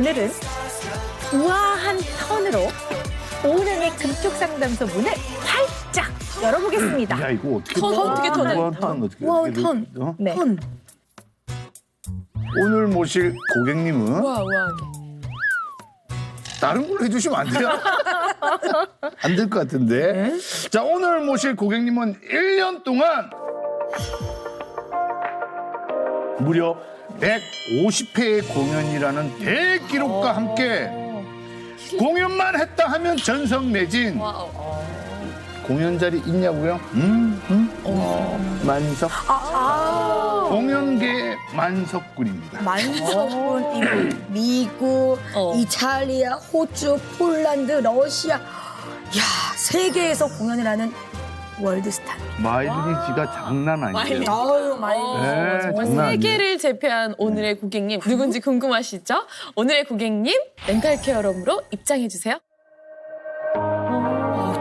오늘은 우아한 턴으로 오은영의 금쪽 상담소 문을 활짝 열어보겠습니다. 야 이거 어떻게 어떻게 턴해? 우아한 턴. 네. 오늘 모실 고객님은 우아하게. 다른 걸로 해주시면 안 돼요? 안 될 것 같은데. 자, 오늘 모실 고객님은 1년 동안 무려 150회의 공연이라는 대기록과 함께 공연만 했다 하면 전성 매진. 와우. 공연 자리 있냐고요? 만석. 공연계의 만석군입니다. 만석군 이분 미국, 이탈리아, 호주, 폴란드, 러시아, 야 세계에서 공연을 하는 월드스타. 마일리지가 장난 아니에요. 아유 많이. 네, 정말 장난 세계를 제패한 오늘의 고객님 누군지 궁금하시죠? 오늘의 고객님 멘탈 케어룸으로 입장해 주세요.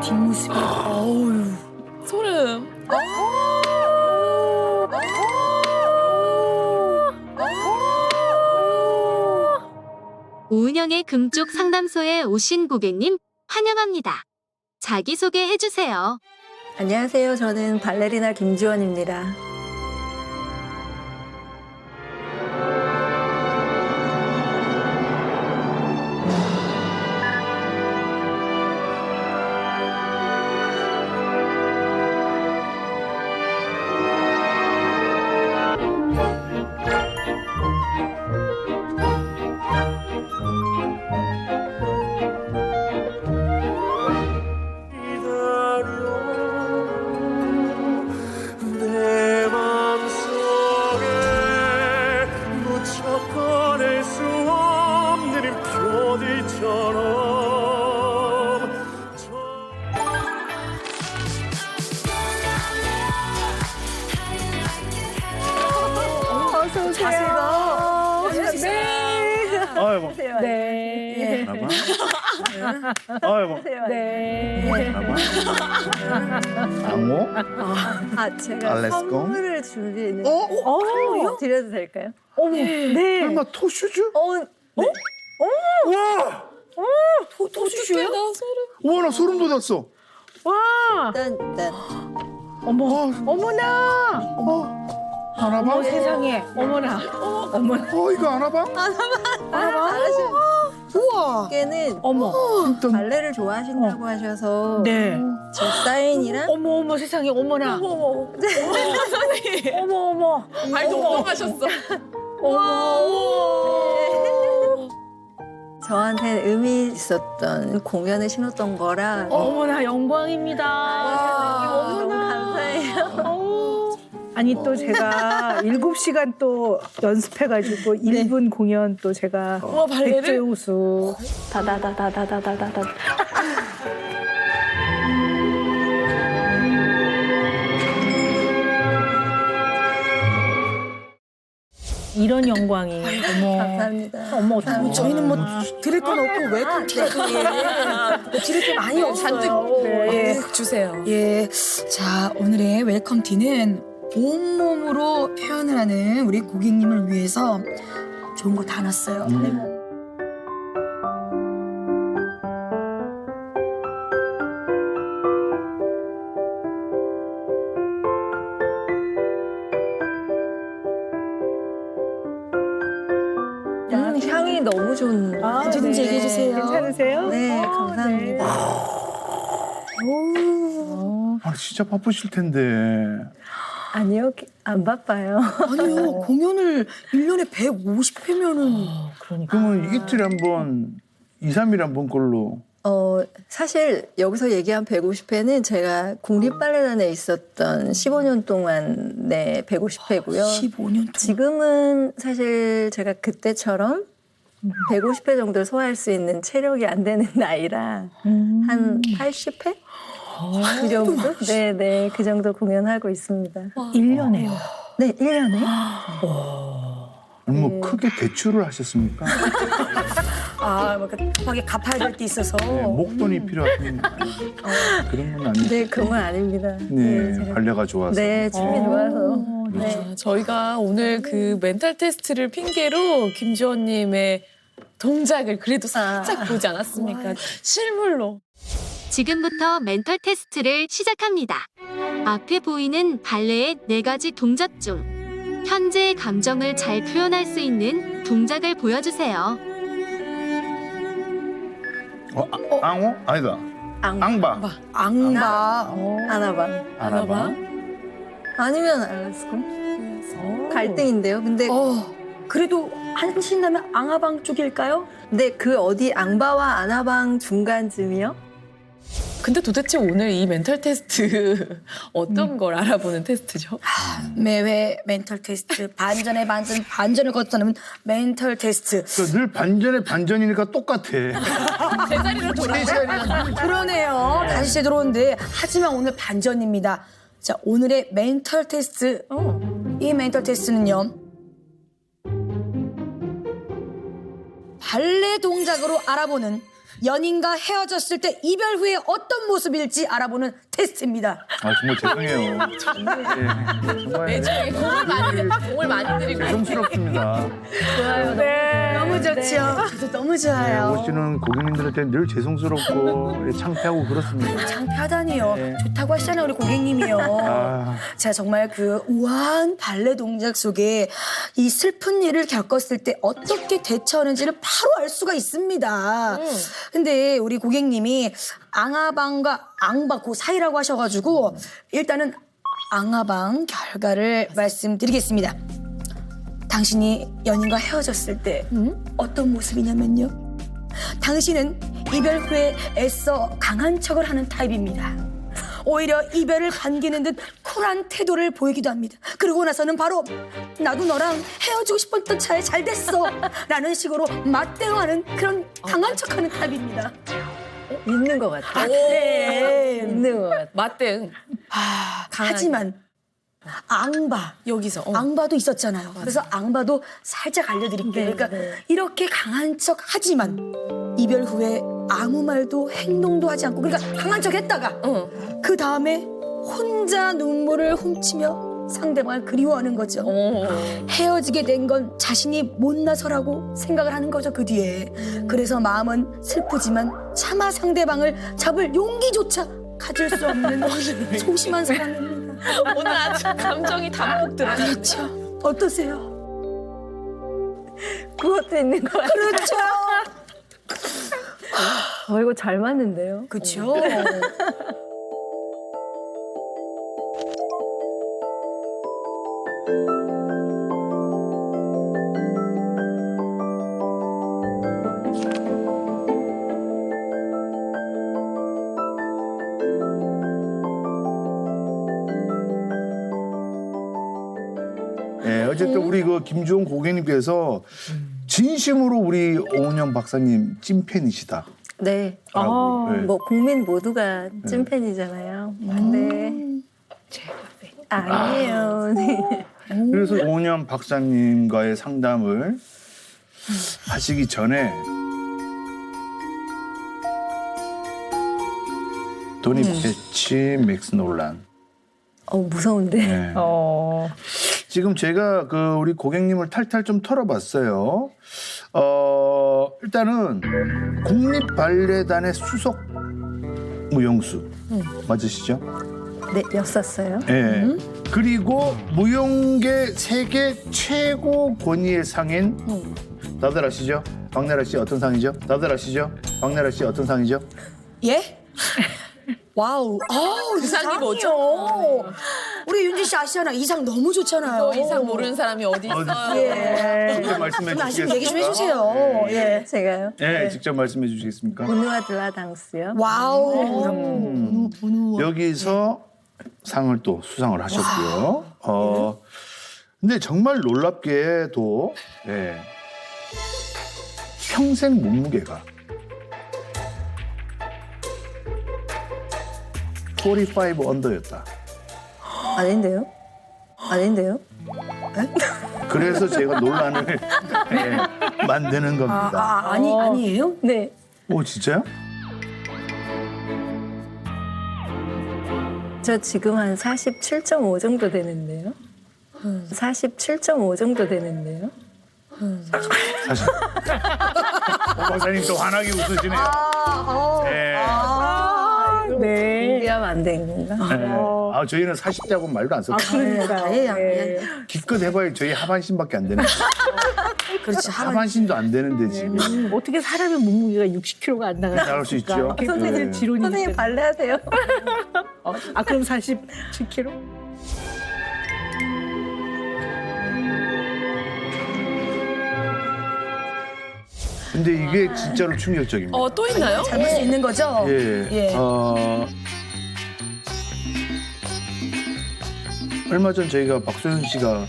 뒷모습이. 어우. 소름. 오은영의 금쪽 상담소에 오신 고객님 환영합니다. 자기소개 해주세요. 안녕하세요. 저는 발레리나 김지원입니다. 내 맘속에 무척 꺼낼 수 없는 표들처럼 어서 자세가. 아이고. 네. 봐봐. 아이고. 네. 봐봐. 앙호. 아 제가 알래스콩? 선물을 준비했는데 어? 드려도 될까요? 어머. 네. 설마 토슈즈? 와! 토슈슈요? 나 소름. 와, 나 소름 돋았어. 와. 일단 어머. 어머나. 하나방? 어머 세상에. 어머나. 어머나. 이거 하나방? 잘하시는. 우와. 이게는 어머. 발레를 좋아하신다고 하셔서 네. 제 사인이랑 어머 세상에. 어머나. 어머 어머. 발도 넘어가셨어. 저한테 의미 있었던 공연을 신었던 거라 어머나 영광입니다. 너무 감사해요. 아니 또 제가 7시간 또 연습해가지고 1분 공연 또 제가 우와, 발레를? 백조의 우수 다다다다다다다다 이런 영광이 어머 감사합니다. 어머 어떡해. 저희는 뭐 드릴 건 없고 웰컴 티라도 드릴 게 많이 없어요. 잔뜩 네. 주세요. 예, 자 오늘의 웰컴 티는 온몸으로 표현을 하는 우리 고객님을 위해서 좋은 거 다 놨어요. 향이 너무 좋은. 언제든지 얘기해 주세요. 괜찮으세요? 네, 감사합니다. 아니, 진짜 바쁘실 텐데. 아니요, 안 바빠요. 아니요, 공연을 1년에 150회면은. 그러니까 그러면 이틀에 한 번, 2, 3일에 한 번 걸로. 사실 여기서 얘기한 150회는 제가 국립발레단에 있었던 15년 동안의 150회고요. 15년 동안. 지금은 사실 제가 그때처럼 150회 정도를 소화할 수 있는 체력이 안 되는 나이라 한 80회? 그 정도? 네네, 그 정도 공연하고 있습니다. 1년에요. 네, 1년에. 뭐 크게 대출을 하셨습니까? 아, 막 급하게 갚아야 될 게 있어서. 네, 목돈이 필요하신 그런 건 아니죠. 네, 그건 아닙니다. 네, 제가- 발레가 좋아서. 네, 춤이 좋아서. 네. 저희가 오늘 그 멘탈 테스트를 핑계로 김지원님의 동작을 그래도 살짝 보지 않았습니까? 실물로. 지금부터 멘털 테스트를 시작합니다. 앞에 보이는 발레의 4가지 동작 중 현재의 감정을 잘 표현할 수 있는 동작을 보여주세요. 앙호? 아니다. 앙바. 앙바. 아나방. 아나방. 아니면 알라스콘? 갈등인데요. 근데 그래도 한신라면 앙하방 쪽일까요? 그 어디 앙바와 아나방 중간쯤이요? 근데 도대체 오늘 이 멘탈 테스트 어떤 걸 알아보는 테스트죠? 매회 멘털 테스트, 반전에 반전, 반전을 거듭하는 멘털 테스트. 그러니까 늘 반전에 반전이니까 똑같아. 제자리로 돌아. 그러네요. 다시 되돌아오는데 하지만 오늘 반전입니다. 자, 오늘의 멘털 테스트. 이 멘털 테스트는요. 발레 동작으로 알아보는 연인과 헤어졌을 때 이별 후에 어떤 모습일지 알아보는 테스트입니다. 아 정말 죄송해요. 정말 매주에 공을 많이 드리고. 죄송스럽습니다. 너무 좋죠. 저도 너무 좋아요. 오시는 고객님들한테 늘 죄송스럽고 창피하고 그렇습니다. 창피하다니요. 좋다고 하시잖아요, 우리 고객님이요. 아. 제가 정말 그 우아한 발레 동작 속에 이 슬픈 일을 겪었을 때 어떻게 대처하는지를 바로 알 수가 있습니다. 근데 우리 고객님이 앙하방과 앙바 그 사이라고 하셔가지고 일단은 앙하방 결과를 말씀드리겠습니다. 당신이 연인과 헤어졌을 때 어떤 모습이냐면요. 당신은 이별 후에 애써 강한 척을 하는 타입입니다. 오히려 이별을 반기는 듯 쿨한 태도를 보이기도 합니다. 그러고 나서는 바로 나도 너랑 헤어지고 싶었던 차에 잘 됐어 라는 식으로 맞대응하는 그런 강한 척하는 타입입니다. 있는 것 같아요. 네. 있는 것 같아요. 맞대응. 하지만 앙바 여기서. 앙바도 있었잖아요. 그래서 앙바도 살짝 알려드릴게요. 그러니까 이렇게 강한 척 하지만 이별 후에 아무 말도 행동도 하지 않고 그러니까 강한 척 했다가 그 다음에 혼자 눈물을 훔치며 상대방을 그리워하는 거죠. 헤어지게 된 건 자신이 못나서라고 생각을 하는 거죠. 그 뒤에. 그래서 마음은 슬프지만 차마 상대방을 잡을 용기조차 가질 수 없는 소심한 사람입니다. 오늘 아주 감정이 담뿍 들어. 그렇죠. 어떠세요? 그것도 있는 것 같아요. 그렇죠. 이거 잘 맞는데요? 그렇죠. 네, 어쨌든 우리 그 김주홍 고객님께서 진심으로 우리 오은영 박사님 찐팬이시다. 네. 라고. 네. 뭐 국민 모두가 찐팬이잖아요. 네. 아니에요. 네. 그래서 오은영 박사님과의 상담을 하시기 전에 도니 패치, 맥스 놀란. 무서운데. 네. 지금 제가 그 우리 고객님을 탈탈 좀 털어봤어요. 일단은 국립발레단의 수석 무용수 맞으시죠? 네, 였었어요. 네. 그리고 무용계 세계 최고 권위의 상인 다들 아시죠? 박나라 씨 어떤 상이죠? 다들 아시죠? 박나라 씨 어떤 상이죠? 예? 와우. 그 상이 상이요. 뭐죠? 우리 윤지 씨 아시잖아요. 이 상 너무 좋잖아요. 또 이상 모르는 사람이 어디 있어요? 예. 직접 말씀해 좀 아시면 얘기 좀 주시겠습니까? 해주세요. 예. 제가요? 네, 직접 말씀해 주시겠습니까? 보누아 들라 당스요. 와우. 여기서 상을 또 수상을 하셨고요. 근데 정말 놀랍게도 예, 평생 몸무게가 45 언더였다. 아닌데요? 아닌데요? 그래서 제가 논란을 예, 만드는 겁니다. 아니에요? 네. 오 진짜요? 저 지금 한 47.5 정도 되는데요. 47.5 정도 되는데요. 사실. 박사님 또 환하게 웃으시네요. 네. 네. 공개하면 안 되는 건가? 네. 아, 저희는 40대하고 말도 안 썼어요. 그러니까. 예. 기껏 해봐야 저희 하반신밖에 안 되는. 그렇지. 하반신도 안 되는데 지금. 어떻게 사람의 몸무게가 60kg가 안 나갈 수 있죠. 이렇게 선생님, 지론이 선생님 있겠네. 발레하세요. 아 그럼 47kg? 근데 이게 진짜로 충격적입니다. 또 있나요? 잘 볼 수 있는 거죠? 예. 예. 얼마 전 저희가 박소연 씨가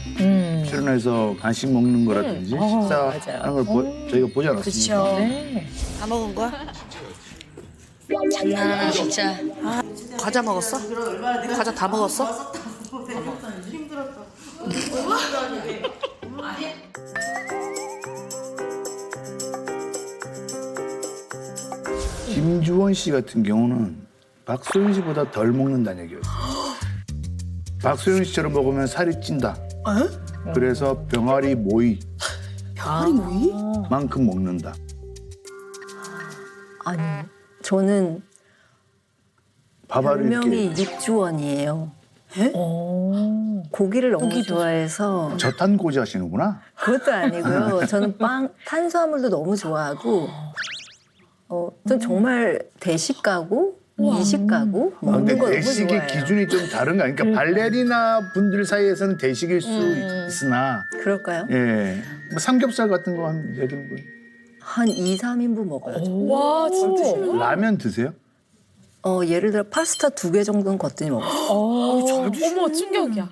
출연해서 간식 먹는 거라든지 식사하는 걸 저희가 보지 않았습니까? 그렇죠. 다 먹은 거야? 장난하나 진짜. 과자 먹었어? 과자 다 먹었어? 김주원 씨 같은 경우는 박소연 씨보다 덜 먹는다는 얘기였어요. 박소연 씨처럼 먹으면 살이 찐다. 그래서 병아리 모이. 병아리 모이? 만큼 먹는다. 아니, 저는 밥알을 별명이 이렇게 육주원이에요. 고기를 너무 좋아해서 저탄고지 하시는구나. 그것도 아니고요. 저는 탄수화물도 너무 좋아하고 전 정말 대식 가구, 이식 가구 아, 먹는 근데 거 너무 대식의 좋아해요. 기준이 좀 다른 거 아닙니까? 발레리나 분들 사이에서는 대식일 수 있으나 그럴까요? 예. 뭐 삼겹살 같은 거 한 4등분. 한 2, 3인분 먹어요. 와 진짜. 라면 드세요? 예를 들어 파스타 2개 정도는 거뜬히 먹어요. 어머 충격이야.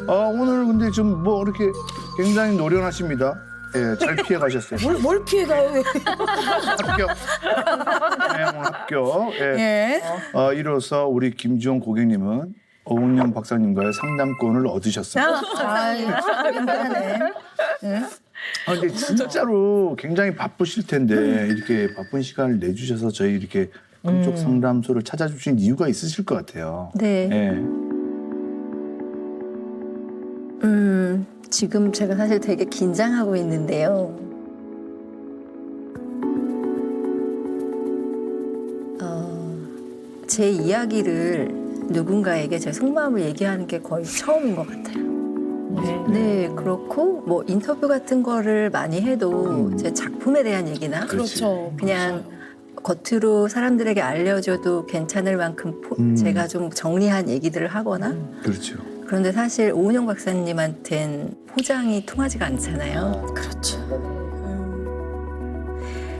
오늘 근데 좀 뭐 이렇게 굉장히 노련하십니다. 예, 잘 피해 가셨어요. 뭘 피해가요? 합격. 네, 오늘 합격. 예. 예. 이로써 우리 김주원 고객님은 어웅영 박사님과의 상담권을 얻으셨습니다. 미안하네. 근데 진짜로 굉장히 바쁘실 텐데 이렇게 바쁜 시간을 내주셔서 저희 이렇게 금쪽 상담소를 찾아주신 이유가 있으실 것 같아요. 네. 예. 지금 제가 사실 되게 긴장하고 있는데요. 제 이야기를 누군가에게 제 속마음을 얘기하는 게 거의 처음인 것 같아요. 네, 그렇고 뭐 인터뷰 같은 거를 많이 해도 제 작품에 대한 얘기나 그렇죠. 그냥 겉으로 사람들에게 알려줘도 괜찮을 만큼 제가 좀 정리한 얘기들을 하거나 그렇죠. 그런데 사실 오은영 박사님한텐 포장이 통하지가 않잖아요. 그렇죠.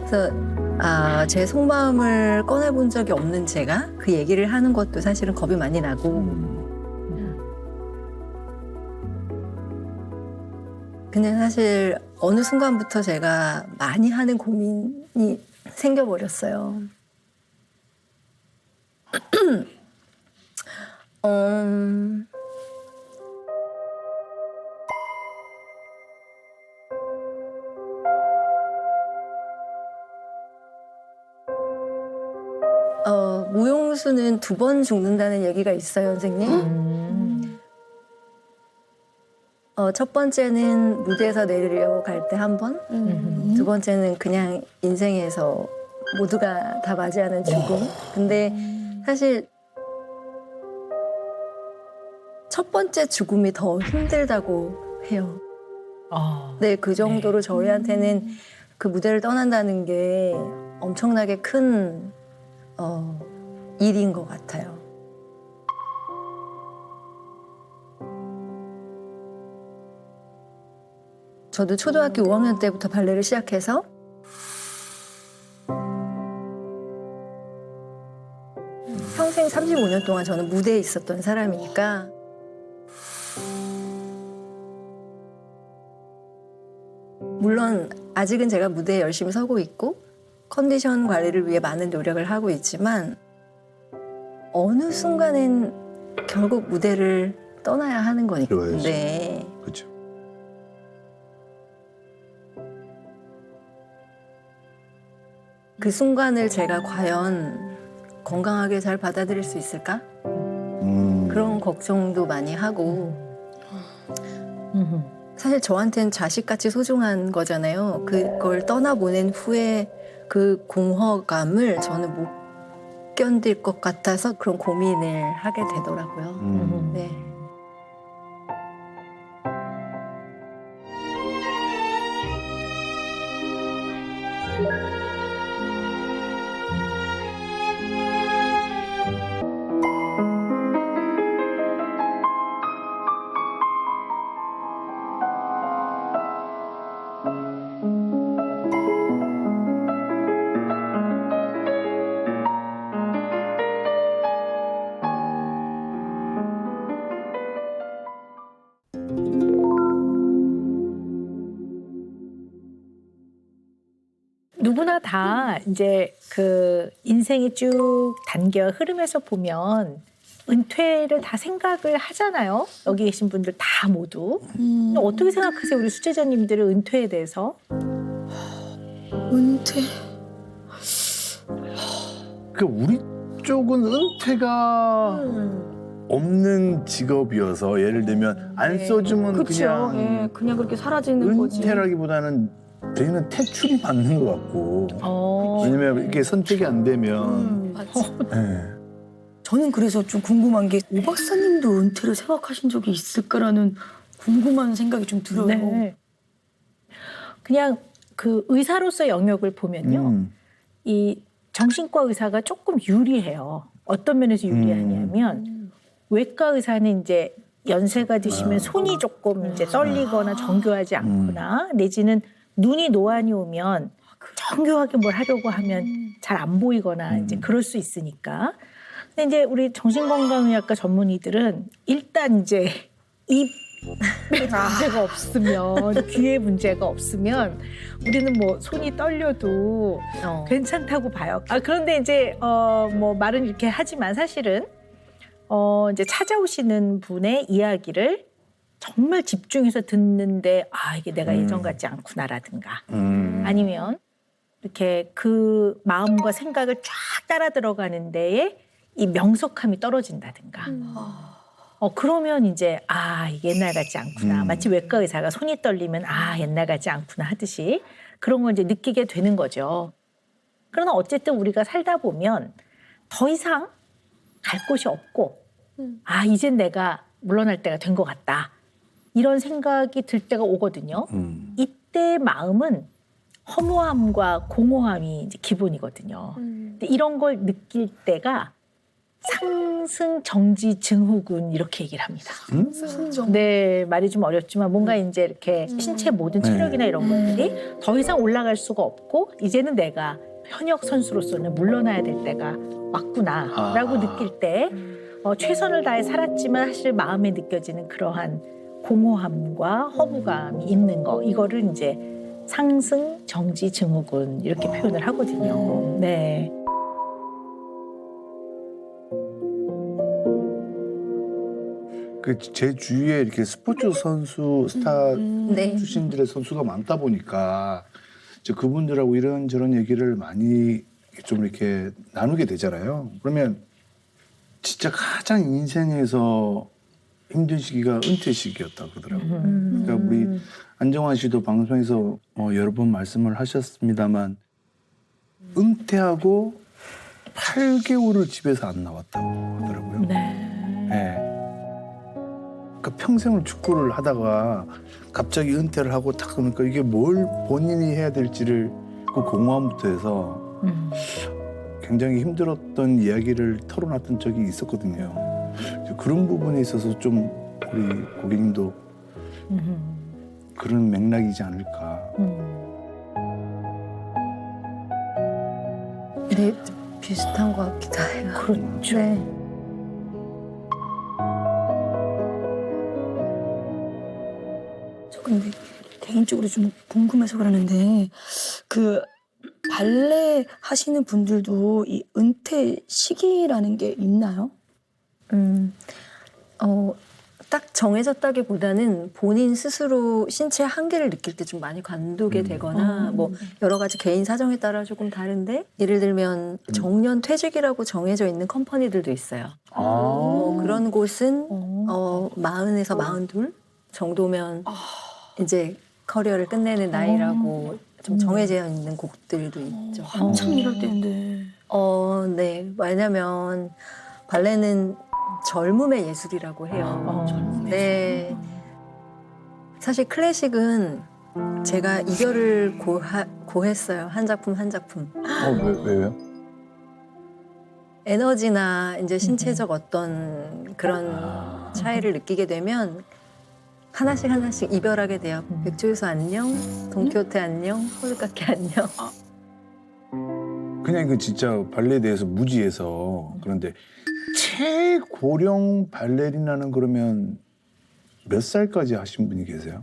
그래서 제 속마음을 꺼내본 적이 없는 제가 그 얘기를 하는 것도 사실은 겁이 많이 나고 근데 사실 어느 순간부터 제가 많이 하는 고민이 생겨버렸어요. 무용수는 2번 죽는다는 얘기가 있어요, 선생님. 첫 번째는 무대에서 내려갈 때 1번, 2번째는 그냥 인생에서 모두가 다 맞이하는 죽음. 근데 사실 첫 번째 죽음이 더 힘들다고 해요. 네, 그 정도로 저희한테는 그 무대를 떠난다는 게 엄청나게 큰 일인 것 같아요. 저도 초등학교 5학년 때부터 발레를 시작해서 평생 35년 동안 저는 무대에 있었던 사람이니까 물론 아직은 제가 무대에 열심히 서고 있고 컨디션 관리를 위해 많은 노력을 하고 있지만 어느 순간엔 결국 무대를 떠나야 하는 거니까. 그래야죠. 네. 그렇죠. 그 순간을 제가 과연 건강하게 잘 받아들일 수 있을까? 그런 걱정도 많이 하고 사실 저한테는 자식같이 소중한 거잖아요. 그걸 떠나보낸 후에 그 공허감을 저는 못 견딜 것 같아서 그런 고민을 하게 되더라고요. 네. 누구나 다 이제 그 인생이 쭉 단계와 흐름에서 보면 은퇴를 다 생각을 하잖아요. 여기 계신 분들 다 모두. 어떻게 생각하세요? 우리 수제자님들은 은퇴에 대해서? 은퇴. 그 우리 쪽은 은퇴가 없는 직업이어서 예를 들면 안 써주면 그렇죠. 그냥 예, 그냥 그렇게 사라지는 거지. 은퇴라기보다는 저희는 퇴출이 맞는 것 같고 왜냐면 이게 선택이 안 되면 예. 저는 그래서 좀 궁금한 게 오 박사님도 은퇴를 생각하신 적이 있을까라는 궁금한 생각이 좀 들어요. 네. 그냥 그 의사로서 영역을 보면요. 이 정신과 의사가 조금 유리해요. 어떤 면에서 유리하냐면 외과 의사는 이제 연세가 드시면 손이 조금 이제 떨리거나 정교하지 않거나 내지는 눈이 노안이 오면 정교하게 뭘 하려고 하면 잘 안 보이거나 이제 그럴 수 있으니까. 근데 이제 우리 정신건강의학과 전문의들은 일단 이제 입 문제가 없으면 귀에 문제가 없으면 우리는 뭐 손이 떨려도 괜찮다고 봐요. 그런데 이제 뭐 말은 이렇게 하지만 사실은 이제 찾아오시는 분의 이야기를 정말 집중해서 듣는데 이게 내가 예전 같지 않구나라든가 아니면 이렇게 그 마음과 생각을 쫙 따라 들어가는 데에 이 명석함이 떨어진다든가 그러면 이제 이게 옛날 같지 않구나. 마치 외과 의사가 손이 떨리면 옛날 같지 않구나 하듯이 그런 걸 이제 느끼게 되는 거죠. 그러나 어쨌든 우리가 살다 보면 더 이상 갈 곳이 없고 이젠 내가 물러날 때가 된 것 같다. 이런 생각이 들 때가 오거든요. 이때 마음은 허무함과 공허함이 이제 기본이거든요. 근데 이런 걸 느낄 때가 상승 정지 증후군 이렇게 얘기를 합니다. 네, 말이 좀 어렵지만 뭔가 이제 이렇게 신체 모든 체력이나 이런 것들이 더 이상 올라갈 수가 없고 이제는 내가 현역 선수로서는 물러나야 될 때가 왔구나라고 느낄 때 최선을 다해 살았지만 사실 마음에 느껴지는 그러한 공허함과 허무감이 있는 거 이거를 이제 상승 정지 증후군 이렇게 표현을 하거든요. 네. 제 주위에 이렇게 스포츠 선수 스타 출신들의 선수가 많다 보니까 이제 그분들하고 이런저런 얘기를 많이 좀 이렇게 나누게 되잖아요. 그러면 진짜 가장 인생에서 힘든 시기가 은퇴 시기였다 그러더라고요. 그러니까 우리 안정환 씨도 방송에서 여러 번 말씀을 하셨습니다만 은퇴하고 8개월을 집에서 안 나왔다고 하더라고요. 네. 그러니까 평생을 축구를 하다가 갑자기 은퇴를 하고 딱 그러니까 이게 뭘 본인이 해야 될지를 그 공허함부터 해서 굉장히 힘들었던 이야기를 털어놨던 적이 있었거든요. 그런 부분에 있어서 좀 우리 고객님도 그런 맥락이지 않을까. 네, 비슷한 것 같기도 해요. 그렇죠. 네. 저 근데 개인적으로 좀 궁금해서 그러는데 그 발레 하시는 분들도 이 은퇴 시기라는 게 있나요? 딱 정해졌다기보다는 본인 스스로 신체의 한계를 느낄 때 좀 많이 관두게 되거나 뭐 여러 가지 개인 사정에 따라 조금 다른데 예를 들면 정년 퇴직이라고 정해져 있는 컴퍼니들도 있어요. 그런 곳은 40에서 42 정도면 이제 커리어를 끝내는 나이라고 좀 정해져 있는 곡들도 있죠. 한참 이럴 때인데. 네. 왜냐면 발레는 젊음의 예술이라고 해요. 네. 사실 클래식은 제가 이별을 고했어요. 한 작품 한 작품. 왜요? 에너지나 이제 신체적 어떤 그런 차이를 느끼게 되면 하나씩 하나씩 이별하게 돼요. 백조유수 안녕, 돈키호테 안녕, 홀르카케 안녕. 그냥 그 진짜 발레에 대해서 무지해서 그런데 최고령 발레리나는 그러면 몇 살까지 하신 분이 계세요?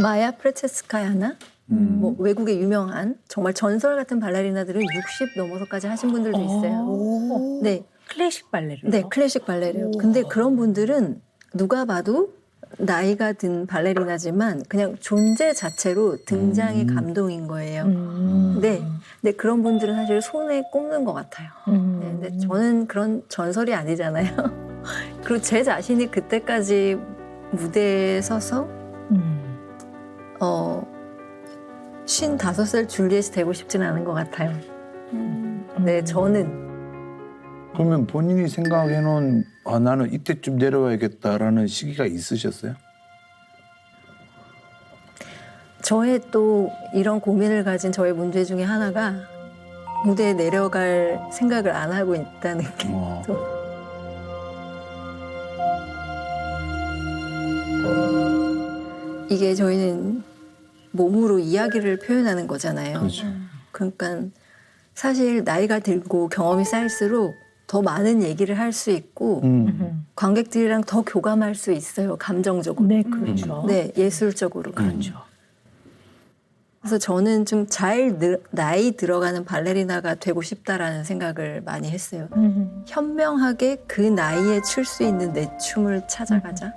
마야 프레체스카야나 뭐 외국의 유명한 정말 전설 같은 발레리나들은 60 넘어서까지 하신 분들도 있어요. 네, 클래식 발레를. 네, 클래식 발레리요. 근데 그런 분들은 누가 봐도 나이가 든 발레리나지만 그냥 존재 자체로 등장이 감동인 거예요. 네, 근데 그런 분들은 사실 손에 꼽는 것 같아요. 네, 근데 저는 그런 전설이 아니잖아요. 그리고 제 자신이 그때까지 무대에 서서 55살 줄리엣이 되고 싶지는 않은 것 같아요. 네, 저는. 그러면 본인이 생각해놓은 나는 이때쯤 내려와야겠다라는 시기가 있으셨어요? 저의 또 이런 고민을 가진 저의 문제 중에 하나가 무대에 내려갈 생각을 안 하고 있다는 게 또. 이게 저희는 몸으로 이야기를 표현하는 거잖아요. 그렇죠. 그러니까 사실 나이가 들고 경험이 쌓일수록 더 많은 얘기를 할 수 있고 관객들이랑 더 교감할 수 있어요. 감정적으로. 네, 그렇죠. 네, 예술적으로. 그렇죠. 그래서 저는 좀 잘 나이 들어가는 발레리나가 되고 싶다라는 생각을 많이 했어요. 현명하게 그 나이에 출 수 있는 내 춤을 찾아가자.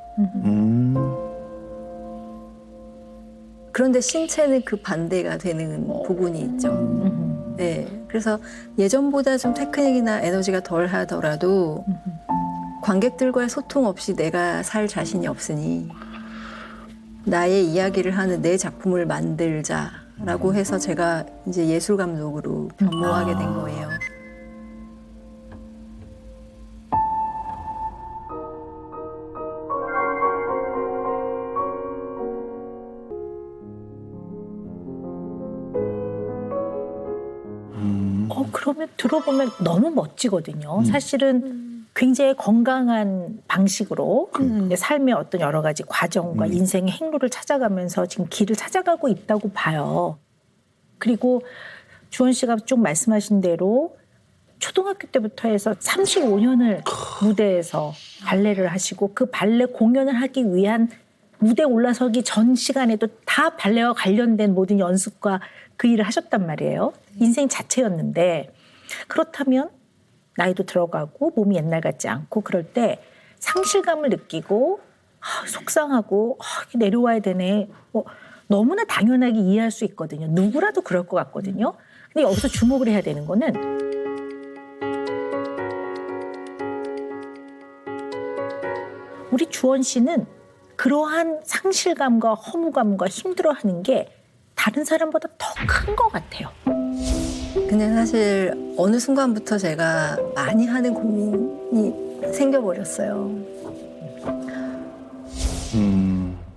그런데 신체는 그 반대가 되는 부분이 있죠. 네, 그래서 예전보다 좀 테크닉이나 에너지가 덜 하더라도 관객들과의 소통 없이 내가 살 자신이 없으니 나의 이야기를 하는 내 작품을 만들자라고 해서 제가 이제 예술 감독으로 변모하게 된 거예요. 그러면 들어보면 너무 멋지거든요. 사실은 굉장히 건강한 방식으로 이제 삶의 어떤 여러 가지 과정과 인생의 행로를 찾아가면서 지금 길을 찾아가고 있다고 봐요. 그리고 주원 씨가 쭉 말씀하신 대로 초등학교 때부터 해서 35년을 무대에서 발레를 하시고 그 발레 공연을 하기 위한 무대 올라서기 전 시간에도 다 발레와 관련된 모든 연습과 그 일을 하셨단 말이에요. 인생 자체였는데 그렇다면 나이도 들어가고 몸이 옛날 같지 않고 그럴 때 상실감을 느끼고 속상하고 내려와야 되네. 너무나 당연하게 이해할 수 있거든요. 누구라도 그럴 것 같거든요. 근데 여기서 주목을 해야 되는 거는 우리 주원 씨는 그러한 상실감과 허무감과 힘들어하는 게 다른 사람보다 더 큰 것 같아요. 근데 사실 어느 순간부터 제가 많이 하는 고민이 생겨버렸어요.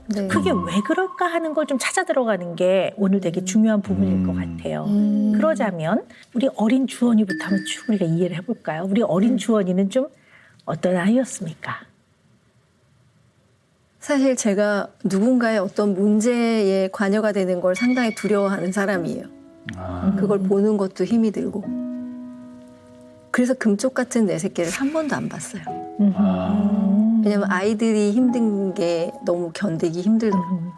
네. 그게 왜 그럴까 하는 걸 좀 찾아 들어가는 게 오늘 되게 중요한 부분일 것 같아요. 그러자면 우리 어린 주원이부터 한번 쭉 우리가 이해를 해볼까요? 우리 어린 주원이는 좀 어떤 아이였습니까? 사실 제가 누군가의 어떤 문제에 관여가 되는 걸 상당히 두려워하는 사람이에요. 그걸 보는 것도 힘이 들고. 그래서 금쪽 같은 내 새끼를 한 번도 안 봤어요. 왜냐면 아이들이 힘든 게 너무 견디기 힘들더라고요.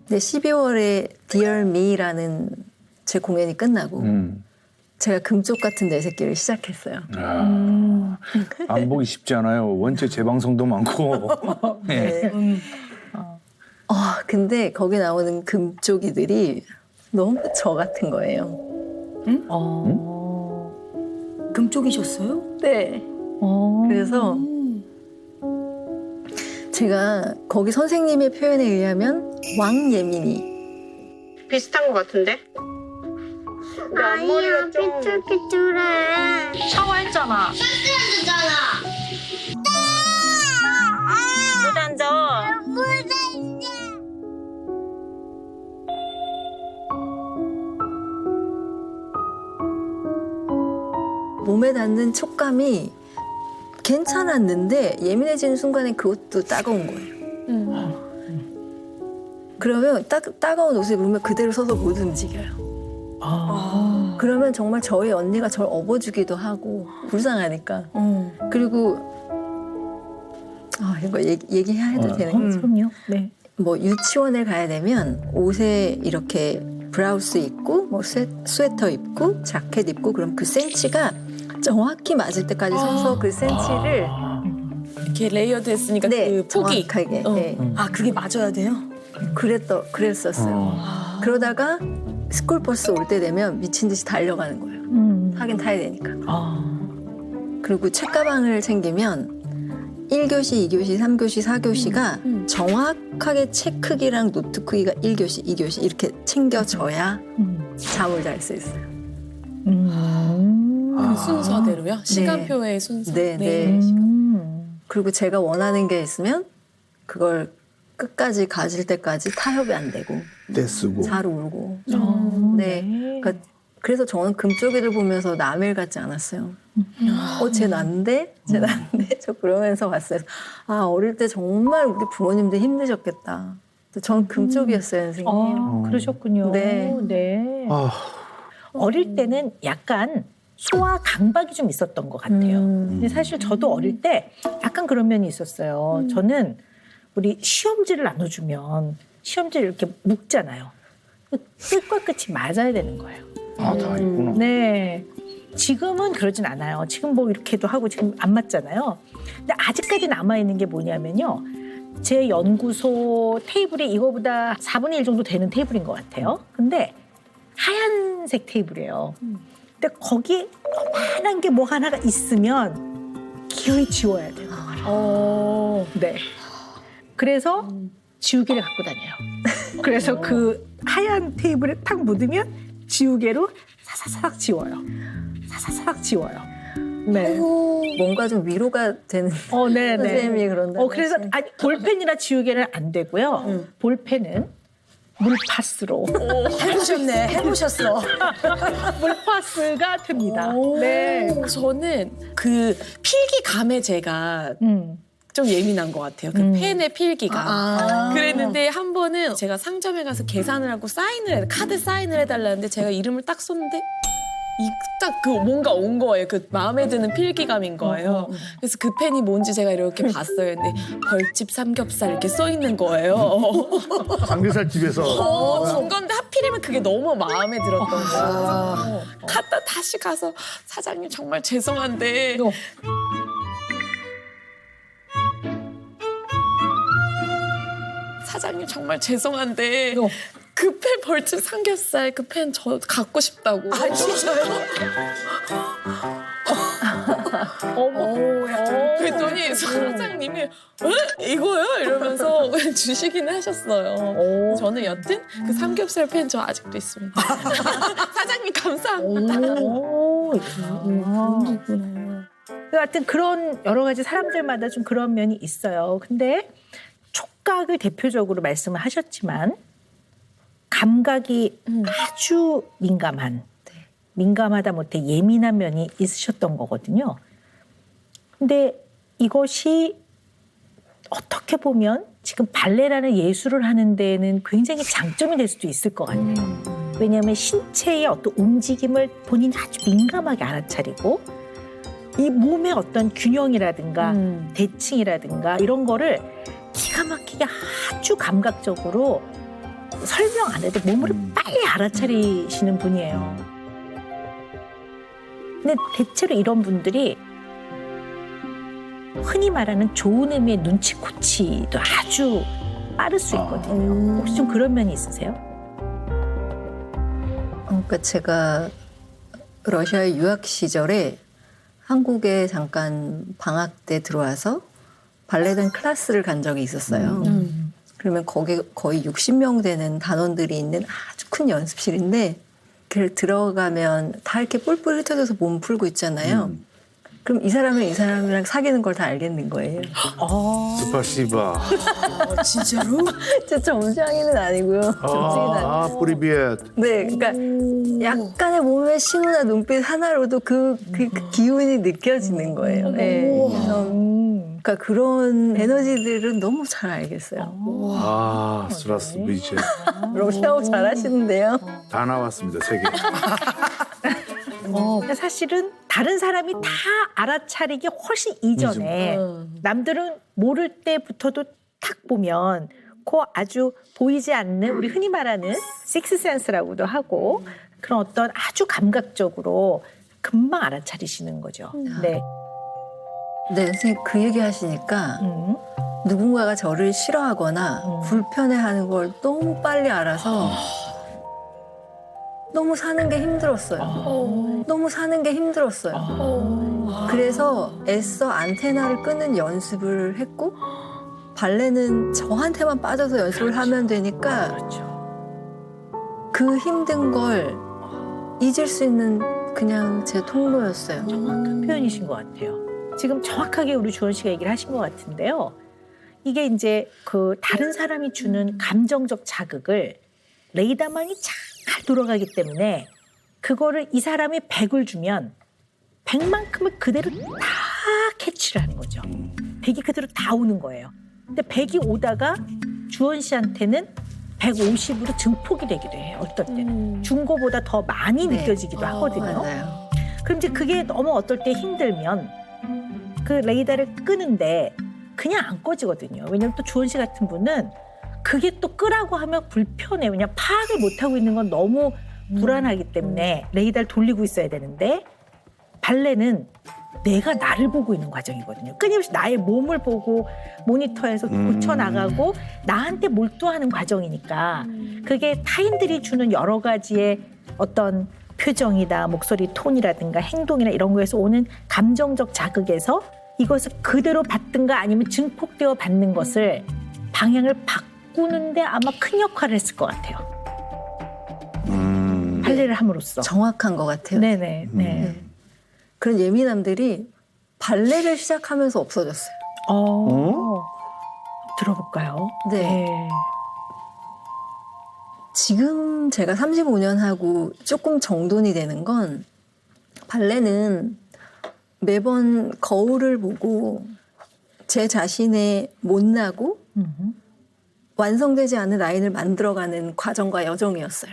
근데 12월에 Dear Me라는 제 공연이 끝나고 제가 금쪽 같은 내 새끼를 시작했어요. 안 보기 쉽지 않아요. 원체 재방송도 많고. 네. 근데 거기 나오는 금쪽이들이 너무 저 같은 거예요. 금쪽이셨어요? 네. 그래서 제가 거기 선생님의 표현에 의하면 왕예민이. 비슷한 것 같은데? 아니야, 삐뚤삐뚤해. 샤워했잖아. 못 앉아. 몸에 닿는 촉감이 괜찮았는데 예민해지는 순간에 그것도 따가운 거예요. 그러면 따가운 옷을 입으면 그대로 서서 못 움직여요. 그러면 정말 저희 언니가 저를 업어주기도 하고 불쌍하니까. 그리고 이거 얘기해도 되는 거죠? 그럼요. 네. 뭐 유치원에 가야 되면 옷에 이렇게 브라우스 입고 뭐 스웨터 입고 자켓 입고 그럼 그 센치가 정확히 맞을 때까지 서서 그 센치를 이렇게 레이어드 했으니까 네, 그 폭이. 정확하게 네. 아, 그게 맞아야 돼요? 그랬었어요. 그러다가 스쿨버스 올 때 되면 미친 듯이 달려가는 거예요. 타긴 타야 되니까. 그리고 책가방을 챙기면 1교시, 2교시, 3교시, 4교시가 정확하게 책 크기랑 노트 크기가 1교시, 2교시 이렇게 챙겨져야 잠을 잘 수 있어요. 그 순서대로요? 시간표의 순서. 네. 그리고 제가 원하는 게 있으면 그걸 끝까지 가질 때까지 타협이 안 되고 떼쓰고. 잘 울고. 네. 그러니까 그래서 저는 금쪽이를 보면서 남일 같지 않았어요. 쟤 난데? 쟤 난데? 저 그러면서 봤어요. 어릴 때 정말 우리 부모님들 힘드셨겠다. 전 금쪽이었어요, 선생님. 그러셨군요. 네. 네. 어릴 때는 약간 소아 강박이 좀 있었던 것 같아요. 근데 사실 저도 어릴 때 약간 그런 면이 있었어요. 저는 우리 시험지를 나눠주면 시험지를 이렇게 묶잖아요. 끝과 끝이 맞아야 되는 거예요. 다 있구나. 네. 지금은 그러진 않아요. 지금 뭐 이렇게도 하고 지금 안 맞잖아요. 근데 아직까지 남아있는 게 뭐냐면요. 제 연구소 테이블이 이거보다 4분의 1 정도 되는 테이블인 것 같아요. 근데 하얀색 테이블이에요. 근데 거기 요만한 게 뭐 하나가 있으면 기어이 지워야 돼요. 네. 그래서 지우개를 갖고 다녀요. 그래서 그 하얀 테이블에 탁 묻으면 지우개로 사사삭 지워요. 사사삭 지워요. 네. 뭔가 좀 위로가 되는 네네. 선생님이 그런다. 그래서 볼펜이나 지우개는 안 되고요. 볼펜은 물파스로 해보셨어. 물파스가 됩니다. 네. 저는 그 필기감에 제가 좀 예민한 것 같아요. 그 펜의 필기가. 그랬는데 한 번은 제가 상점에 가서 계산을 하고 카드 사인을 해달라는데 제가 이름을 딱 썼는데 딱 그 뭔가 온 거예요. 그 마음에 드는 필기감인 거예요. 그래서 그 펜이 뭔지 제가 이렇게 봤어요. 근데 벌집 삼겹살 이렇게 써 있는 거예요. 삼겹살 집에서. 준 건데 하필이면 그게 너무 마음에 들었던 거예요. 다시 가서 사장님 정말 죄송한데 사장님 정말 죄송한데 그 펜 벌집 삼겹살 그 펜 저 갖고 싶다고. 진짜요? 그랬더니 사장님이 이거요? 이러면서 주시긴 하셨어요. 저는 여튼 그 삼겹살 펜 저 아직도 있습니다. 사장님 감사합니다. 하여튼 그런 여러 가지 사람들마다 좀 그런 면이 있어요. 근데 촉각을 대표적으로 말씀을 하셨지만 감각이 아주 민감하다 못해 예민한 면이 있으셨던 거거든요. 근데 이것이 어떻게 보면 지금 발레라는 예술을 하는 데에는 굉장히 장점이 될 수도 있을 것 같아요. 왜냐하면 신체의 어떤 움직임을 본인이 아주 민감하게 알아차리고 이 몸의 어떤 균형이라든가 대칭이라든가 이런 거를 기가 막히게 아주 감각적으로 설명 안 해도 몸으로 빨리 알아차리시는 분이에요. 근데 대체로 이런 분들이 흔히 말하는 좋은 의미의 눈치코치도 아주 빠를 수 있거든요. 혹시 좀 그런 면이 있으세요? 그러니까 제가 러시아에 유학 시절에 한국에 잠깐 방학 때 들어와서 발레단 클래스를 간 적이 있었어요. 그러면 거기 거의 60명 되는 단원들이 있는 아주 큰 연습실인데 그 들어가면 다 이렇게 뿔뿔이 흩어져서 몸 풀고 있잖아요. 그럼 이 사람은 이 사람이랑 사귀는 걸 다 알겠는 거예요. 스파시바. 진짜로? 진짜 점장이는 아니고요. 점쟁이는 아니고. 프리비엣. 네, 그러니까 약간의 몸의 신호나 눈빛 하나로도 그 기운이 느껴지는 거예요. 네. 그래서 그러니까 그런 에너지들은 너무 잘 알겠어요. 스트라스 비제. 러시아어 잘하시는데요. 다 나왔습니다, 3개. 그러니까 사실은 다른 사람이 다 알아차리기 훨씬 이전에 남들은 모를 때부터도 탁 보면 그 아주 보이지 않는 우리 흔히 말하는 식스센스라고도 하고 그런 어떤 아주 감각적으로 금방 알아차리시는 거죠. 네. 네, 선생님 그 얘기 하시니까 누군가가 저를 싫어하거나 불편해하는 걸 너무 빨리 알아서 너무 사는 게 힘들었어요. 너무 사는 게 힘들었어요. 그래서 애써 안테나를 끄는 연습을 했고 발레는 저한테만 빠져서 연습을 하면 되니까 그 힘든 걸 잊을 수 있는 그냥 제 통로였어요. 정확한 표현이신 것 같아요. 지금 정확하게 우리 주원 씨가 얘기를 하신 것 같은데요. 이게 이제 그 다른 사람이 주는 감정적 자극을 레이다만이 잘 돌아가기 때문에 그거를 이 사람이 100을 주면 100만큼을 그대로 다 캐치를 하는 거죠. 100이 그대로 다 오는 거예요. 근데 100이 오다가 주원 씨한테는 150으로 증폭이 되기도 해요. 어떨 때는. 준 거보다 더 많이 느껴지기도 하거든요. 맞아요. 그럼 이제 그게 너무 어떨 때 힘들면 그 레이더를 끄는데 그냥 안 꺼지거든요. 왜냐면 또 주원 씨 같은 분은 그게 또 끄라고 하면 불편해요. 왜냐면 파악을 못하고 있는 건 너무 불안하기 때문에 레이더를 돌리고 있어야 되는데 발레는 내가 나를 보고 있는 과정이거든요. 끊임없이 나의 몸을 보고 모니터에서 고쳐나가고 나한테 몰두하는 과정이니까 그게 타인들이 주는 여러 가지의 어떤 표정이다, 목소리 톤이라든가 행동이나 이런 거에서 오는 감정적 자극에서 이것을 그대로 받든가 아니면 증폭되어 받는 것을 방향을 바꾸는데 아마 큰 역할을 했을 것 같아요. 발레를 함으로써. 정확한 것 같아요. 네네. 네. 그런 예민함들이 발레를 시작하면서 없어졌어요. 들어볼까요? 네. 지금 제가 35년 하고 조금 정돈이 되는 건 발레는 매번 거울을 보고 제 자신의 못나고 완성되지 않은 라인을 만들어가는 과정과 여정이었어요.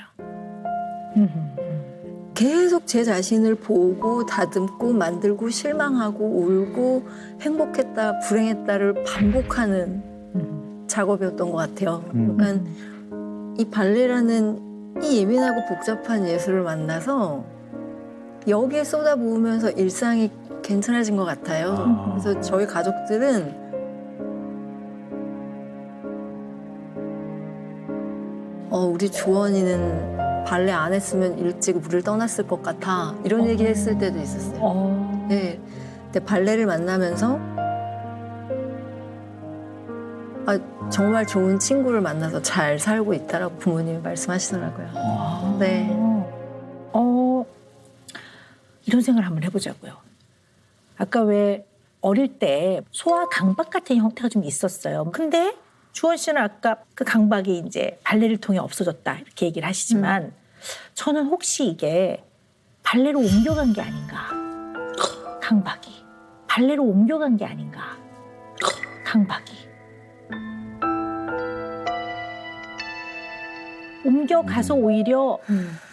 계속 제 자신을 보고 다듬고 만들고 실망하고 울고 행복했다 불행했다를 반복하는 작업이었던 것 같아요. 그러니까 이 발레라는 이 예민하고 복잡한 예술을 만나서 여기에 쏟아부으면서 일상이 괜찮아진 것 같아요. 그래서 저희 가족들은 우리 주원이는 발레 안 했으면 일찍 우리를 떠났을 것 같아 이런 얘기 했을 때도 있었어요. 네. 근데 발레를 만나면서 정말 좋은 친구를 만나서 잘 살고 있다라고 부모님이 말씀하시더라고요. 네. 이런 생각을 한번 해보자고요. 아까 왜 어릴 때 소아 강박 같은 형태가 좀 있었어요. 근데 주원 씨는 아까 그 강박이 이제 발레를 통해 없어졌다 이렇게 얘기를 하시지만 저는 혹시 이게 발레로 옮겨간 게 아닌가. 강박이. 발레로 옮겨간 게 아닌가. 강박이. 옮겨가서 오히려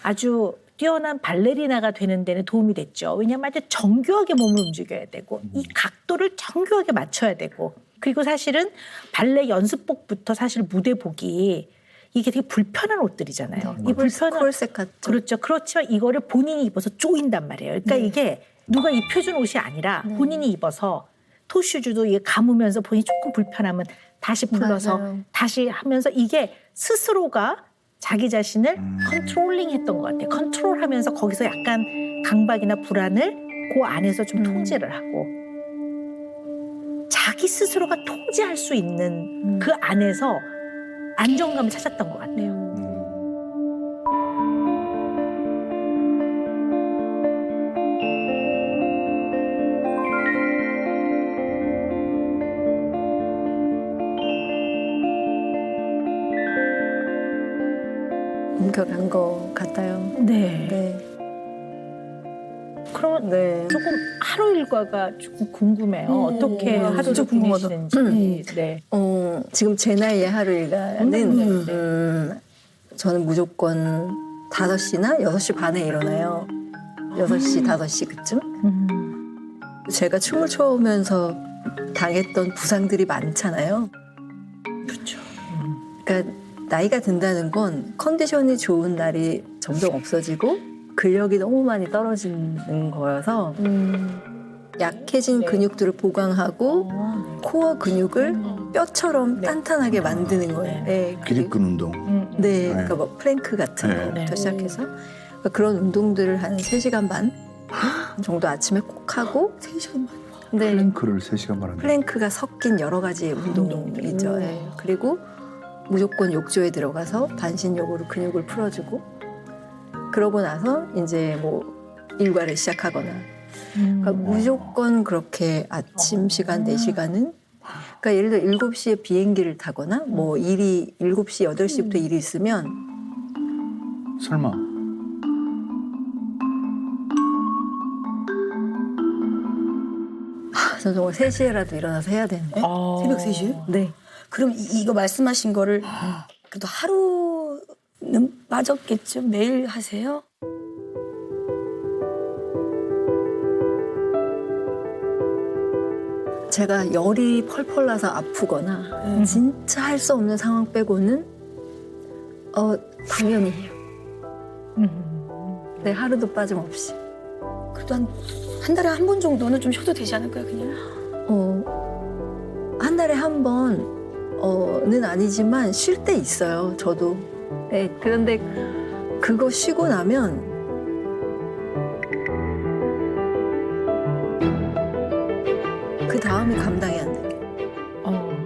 아주 뛰어난 발레리나가 되는 데는 도움이 됐죠. 왜냐하면 아주 정교하게 몸을 움직여야 되고 이 각도를 정교하게 맞춰야 되고 그리고 사실은 발레 연습복부터 사실 무대복이 이게 되게 불편한 옷들이잖아요. 이 불편한 콜셋 같죠. 그렇죠. 그렇지만 이거를 본인이 입어서 쪼인단 말이에요. 그러니까 이게 누가 입혀준 옷이 아니라 본인이 입어서 토슈즈도 이게 감으면서 본인이 조금 불편하면 다시 풀러서 다시 하면서 이게 스스로가 자기 자신을 컨트롤링했던 것 같아요. 컨트롤하면서 거기서 약간 강박이나 불안을 그 안에서 좀 통제를 하고 자기 스스로가 통제할 수 있는 그 안에서 안정감을 찾았던 것 같아요. 옮겨간 것 같아요. 네. 네. 그러면 네. 조금 하루 일과가 조금 궁금해요. 어떻게 하루를 진짜 궁금하다. 보내시는지. 네. 지금 제 나이에 하루 일과는 저는 무조건 5시나 6시 반에 일어나요. 6시, 5시 그쯤. 제가 춤을 춰오면서 당했던 부상들이 많잖아요. 그렇죠. 그러니까 나이가 든다는 건 컨디션이 좋은 날이 점점 없어지고 근력이 너무 많이 떨어지는 거여서 약해진 네. 근육들을 보강하고 코어 근육을 뼈처럼 네. 단단하게 만드는 거예요. 네. 기립근 운동. 네, 그러니까 뭐 플랭크 같은 네. 거부터 네. 시작해서 그러니까 그런 운동들을 한 3시간 반 정도 아침에 꼭 하고 3시간 반. 네, 플랭크를 3시간 말합니다. 플랭크가 섞인 여러 가지 운동이죠. 네. 그리고 무조건 욕조에 들어가서 반신욕으로 근육을 풀어주고 그러고 나서 이제 뭐 일과를 시작하거나 그러니까 무조건 그렇게 아침 시간 4시간은 그러니까 예를 들어 7시에 비행기를 타거나 뭐 일이 7시, 8시부터 일이 있으면 설마. 저는 정말 3시에라도 일어나서 해야 되는데 새벽 3시에? 네. 그럼 이거 말씀하신 거를 그래도 하루는 빠졌겠죠? 매일 하세요? 제가 열이 펄펄 나서 아프거나 진짜 할 수 없는 상황 빼고는 당연히 해요. 네, 하루도 빠짐없이. 그래도 한 달에 한 번 정도는 좀 쉬어도 되지 않을까요, 그냥? 한 달에 한 번은 아니지만 쉴 때 있어요, 저도. 네, 그런데 그거 쉬고 나면 그 다음이 감당이 안 돼요.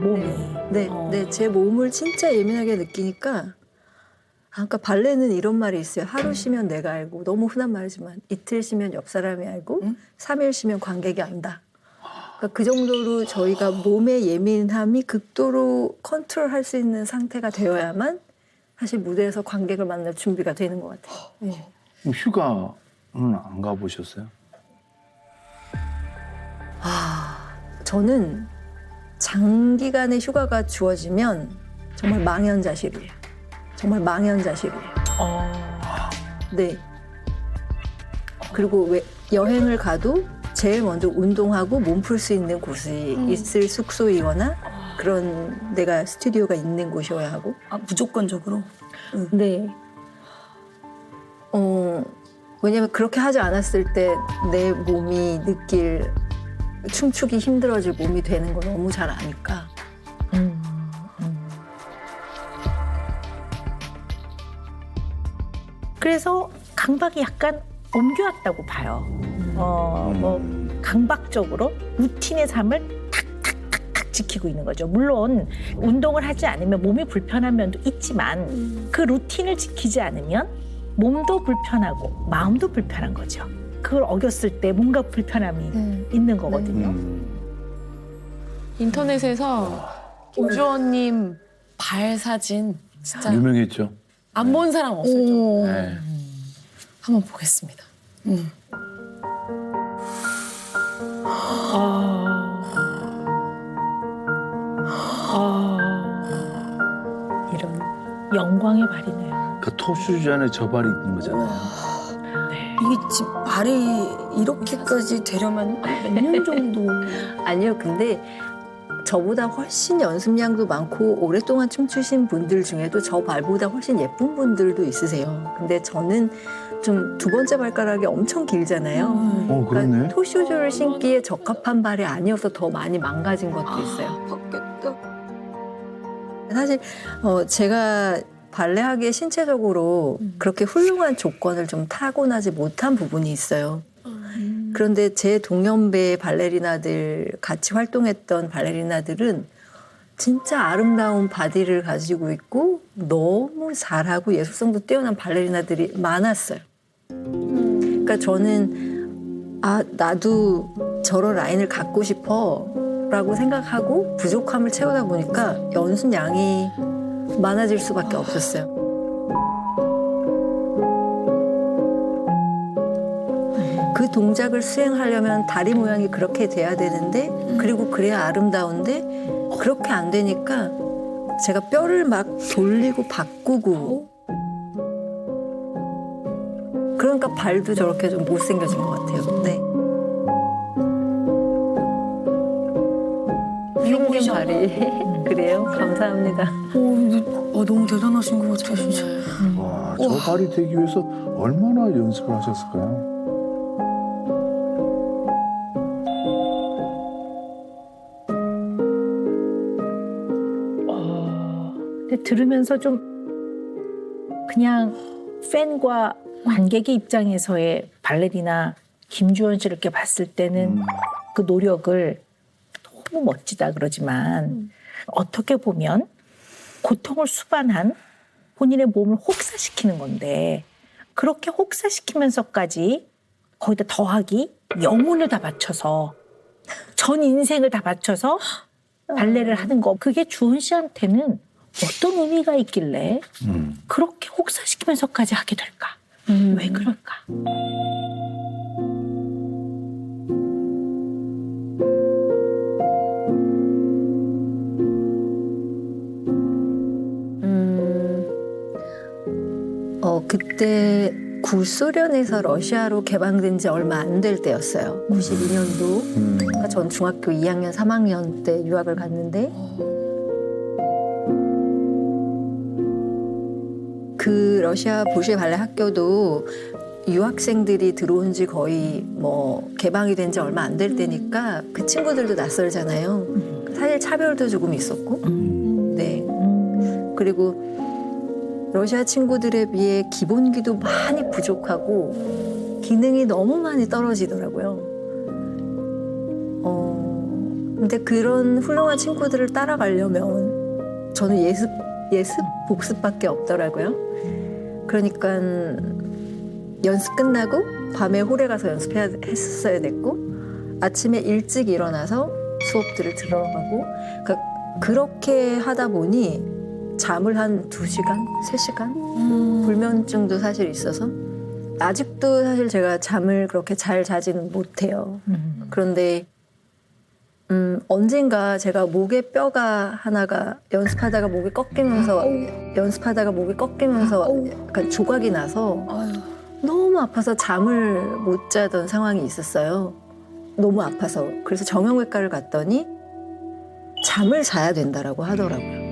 몸이. 네, 네, 제 몸을 진짜 예민하게 느끼니까. 그러니까 발레는 이런 말이 있어요. 하루 쉬면 내가 알고, 너무 흔한 말이지만 이틀 쉬면 옆 사람이 알고, 3일 쉬면 관객이 안다. 그러니까 그 정도로 저희가 몸의 예민함이 극도로 컨트롤할 수 있는 상태가 되어야만 사실 무대에서 관객을 만날 준비가 되는 것 같아요. 네. 휴가는 안 가보셨어요? 저는 장기간의 휴가가 주어지면 정말 망연자실이에요. 정말 망연자실이에요. 네. 그리고 여행을 가도 제일 먼저 운동하고 몸 풀 수 있는 곳이 있을 숙소이거나 그런 내가 스튜디오가 있는 곳이어야 하고. 아, 무조건적으로? 네. 왜냐면 그렇게 하지 않았을 때 내 몸이 느낄 춤추기 힘들어질 몸이 되는 걸 너무 잘 아니까. 그래서 강박이 약간 옮겨왔다고 봐요. 뭐 강박적으로 루틴의 삶을 탁탁탁탁 지키고 있는 거죠. 물론 운동을 하지 않으면 몸이 불편한 면도 있지만 그 루틴을 지키지 않으면 몸도 불편하고 마음도 불편한 거죠. 그걸 어겼을 때 뭔가 불편함이 있는 거거든요. 인터넷에서 오주원님 발 사진 진짜 유명했죠. 안 본 사람 없을 정도로 네. 한번 보겠습니다. 이런 영광의 발이네요. 그 토슈즈 안에 저 발이 있는 거잖아요. 이게 지금 발이 이렇게까지 되려면 몇 년 정도? 아니요, 근데 저보다 훨씬 연습량도 많고 오랫동안 춤추신 분들 중에도 저 발보다 훨씬 예쁜 분들도 있으세요. 근데 저는 좀 두 번째 발가락이 엄청 길잖아요. 그러네. 그러니까 토슈즈를 신기에 적합한 발이 아니어서 더 많이 망가진 것도 있어요. 바뀌었다. 사실 제가 발레하기에 신체적으로 그렇게 훌륭한 조건을 좀 타고나지 못한 부분이 있어요. 그런데 제 동년배 발레리나들 같이 활동했던 발레리나들은 진짜 아름다운 바디를 가지고 있고 너무 잘하고 예술성도 뛰어난 발레리나들이 많았어요. 그러니까 저는 나도 저런 라인을 갖고 싶어 라고 생각하고 부족함을 채우다 보니까 연습량이 많아질 수밖에 없었어요. 그 동작을 수행하려면 다리 모양이 그렇게 돼야 되는데 그리고 그래야 아름다운데 그렇게 안 되니까 제가 뼈를 막 돌리고 바꾸고 그러니까 발도 저렇게 좀 못생겨진 것 같아요. 네. 생긴 발이 그래요? 감사합니다. 너무 대단하신 것 같아요, 진짜. 와, 저 발이 되기 위해서 얼마나 연습을 하셨을까요? 근데 들으면서 좀 그냥 팬과 관객의 입장에서의 발레리나 김주원 씨를 이렇게 봤을 때는 그 노력을 너무 멋지다 그러지만 어떻게 보면 고통을 수반한 본인의 몸을 혹사시키는 건데 그렇게 혹사시키면서까지 거기다 더하기 영혼을 다 바쳐서 전 인생을 다 바쳐서 발레를 하는 거 그게 주원 씨한테는 어떤 의미가 있길래 그렇게 혹사시키면서까지 하게 될까? 왜 그럴까? 그때 구소련에서 러시아로 개방된 지 얼마 안 될 때였어요. 92년도. 그러니까 전 중학교 2학년, 3학년 때 유학을 갔는데 그 러시아 보시에 발레 학교도 유학생들이 들어온 지 거의 개방이 된 지 얼마 안 될 때니까 그 친구들도 낯설잖아요. 사실 차별도 조금 있었고. 네. 그리고 러시아 친구들에 비해 기본기도 많이 부족하고 기능이 너무 많이 떨어지더라고요. 근데 그런 훌륭한 친구들을 따라가려면 저는 예습 복습밖에 없더라고요. 그러니까 연습 끝나고 밤에 홀에 가서 연습했어야 됐고 아침에 일찍 일어나서 수업들을 들어가고 그렇게 하다 보니 잠을 한 2시간, 3시간? 불면증도 사실 있어서 아직도 사실 제가 잠을 그렇게 잘 자지는 못해요. 그런데 언젠가 제가 목에 뼈가 하나가 연습하다가 목이 꺾이면서 약간 조각이 나서 너무 아파서 잠을 못 자던 상황이 있었어요. 너무 아파서. 그래서 정형외과를 갔더니 잠을 자야 된다라고 하더라고요.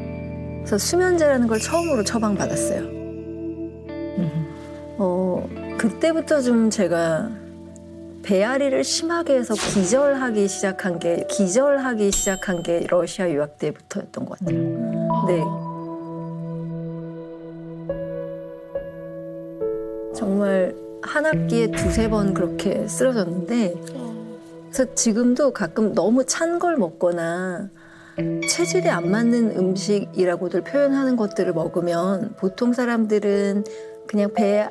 그래서 수면제라는 걸 처음으로 처방받았어요. 그때부터 좀 제가 배앓이를 심하게 해서 기절하기 시작한 게 러시아 유학 때부터였던 것 같아요. 네. 정말 한 학기에 2-3번 그렇게 쓰러졌는데 그래서 지금도 가끔 너무 찬 걸 먹거나 체질에 안 맞는 음식이라고들 표현하는 것들을 먹으면 보통 사람들은 그냥 배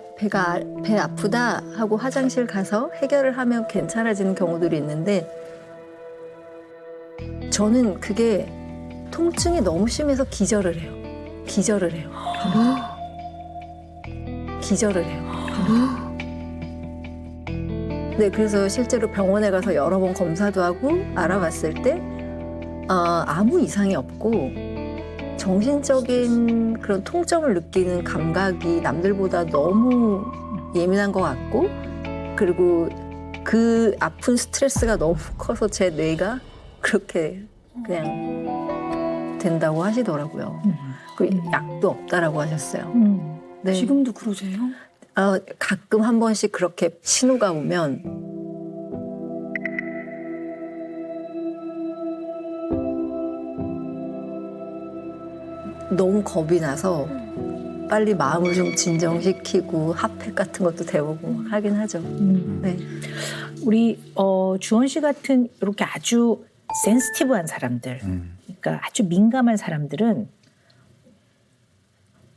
아프다 하고 화장실 가서 해결을 하면 괜찮아지는 경우들이 있는데 저는 그게 통증이 너무 심해서 기절을 해요. 네, 그래서 실제로 병원에 가서 여러 번 검사도 하고 알아봤을 때 아무 이상이 없고 정신적인 그런 통점을 느끼는 감각이 남들보다 너무 예민한 것 같고 그리고 그 아픈 스트레스가 너무 커서 제 뇌가 그렇게 그냥 된다고 하시더라고요. 그 약도 없다라고 하셨어요. 네. 지금도 그러세요? 가끔 한 번씩 그렇게 신호가 오면 너무 겁이 나서 빨리 마음을 좀 진정시키고 핫팩 같은 것도 데우고 막 하긴 하죠. 네. 우리 주원 씨 같은 이렇게 아주 센시티브한 사람들, 그러니까 아주 민감한 사람들은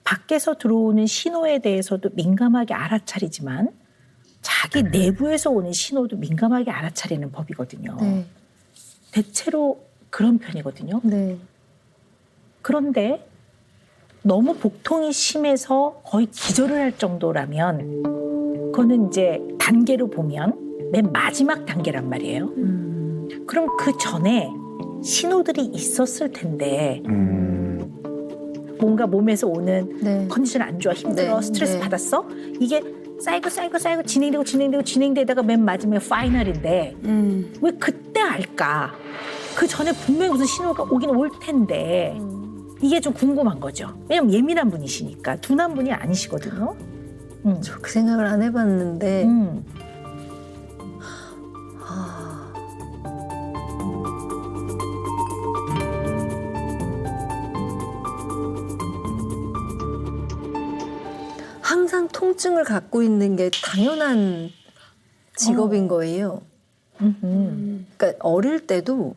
밖에서 들어오는 신호에 대해서도 민감하게 알아차리지만 자기 내부에서 오는 신호도 민감하게 알아차리는 법이거든요. 네. 대체로 그런 편이거든요. 네. 그런데 너무 복통이 심해서 거의 기절을 할 정도라면 그거는 이제 단계로 보면 맨 마지막 단계란 말이에요. 그럼 그 전에 신호들이 있었을 텐데 뭔가 몸에서 오는 네. 컨디션 안 좋아, 힘들어, 네. 스트레스 네. 받았어? 이게 쌓이고 진행되다가 맨 마지막에 파이널인데 왜 그때 알까? 그 전에 분명히 무슨 신호가 오긴 올 텐데 이게 좀 궁금한 거죠. 왜냐면 예민한 분이시니까 둔한 분이 아니시거든요. 저 그 생각을 안 해봤는데 항상 통증을 갖고 있는 게 당연한 직업인 거예요. 그러니까 어릴 때도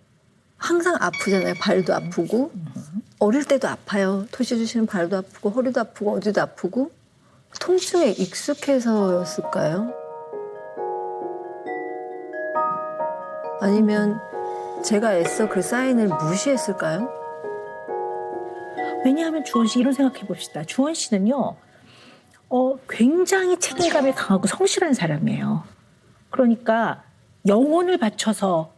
항상 아프잖아요. 발도 아프고 어릴 때도 아파요. 토시 주시는 발도 아프고 허리도 아프고 어디도 아프고 통증에 익숙해서였을까요? 아니면 제가 애써 그 사인을 무시했을까요? 왜냐하면 주원 씨 이런 생각해 봅시다. 주원 씨는요, 굉장히 책임감이 강하고 성실한 사람이에요. 그러니까 영혼을 바쳐서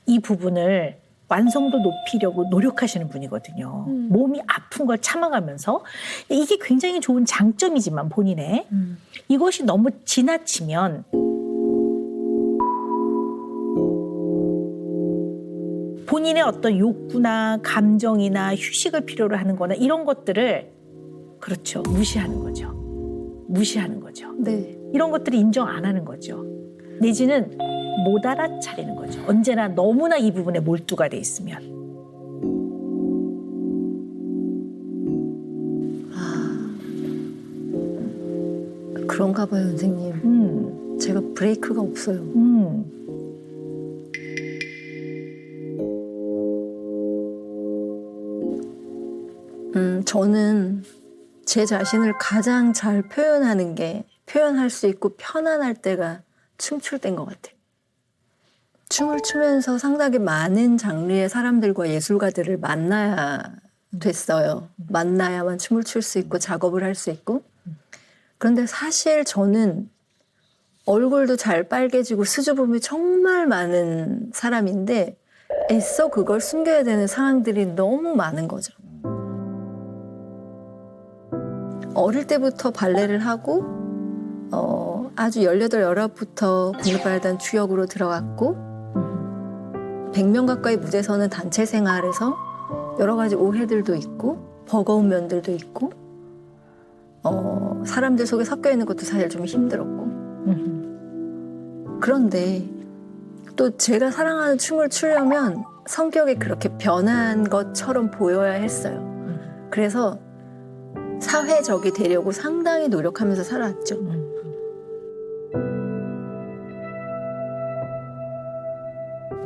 이 부분을 완성도 높이려고 노력하시는 분이거든요. 몸이 아픈 걸 참아가면서 이게 굉장히 좋은 장점이지만 본인의 이것이 너무 지나치면 본인의 어떤 욕구나 감정이나 휴식을 필요로 하는 거나 이런 것들을 그렇죠. 무시하는 거죠. 무시하는 거죠. 네. 이런 것들을 인정 안 하는 거죠. 내지는 못 알아차리는 거죠. 언제나 너무나 이 부분에 몰두가 돼 있으면. 그런가 봐요, 선생님. 제가 브레이크가 없어요. 저는 제 자신을 가장 잘 표현하는 게 표현할 수 있고 편안할 때가 춤출 때인 것 같아요. 춤을 추면서 상당히 많은 장르의 사람들과 예술가들을 만나야 됐어요. 만나야만 춤을 출 수 있고 작업을 할 수 있고. 그런데 사실 저는 얼굴도 잘 빨개지고 수줍음이 정말 많은 사람인데 애써 그걸 숨겨야 되는 상황들이 너무 많은 거죠. 어릴 때부터 발레를 하고 아주 18, 19부터 국립발레단 주역으로 들어갔고 100명 가까이 무대 서는 단체 생활에서 여러 가지 오해들도 있고 버거운 면들도 있고 사람들 속에 섞여 있는 것도 사실 좀 힘들었고 그런데 또 제가 사랑하는 춤을 추려면 성격이 그렇게 변한 것처럼 보여야 했어요. 그래서 사회적이 되려고 상당히 노력하면서 살아왔죠.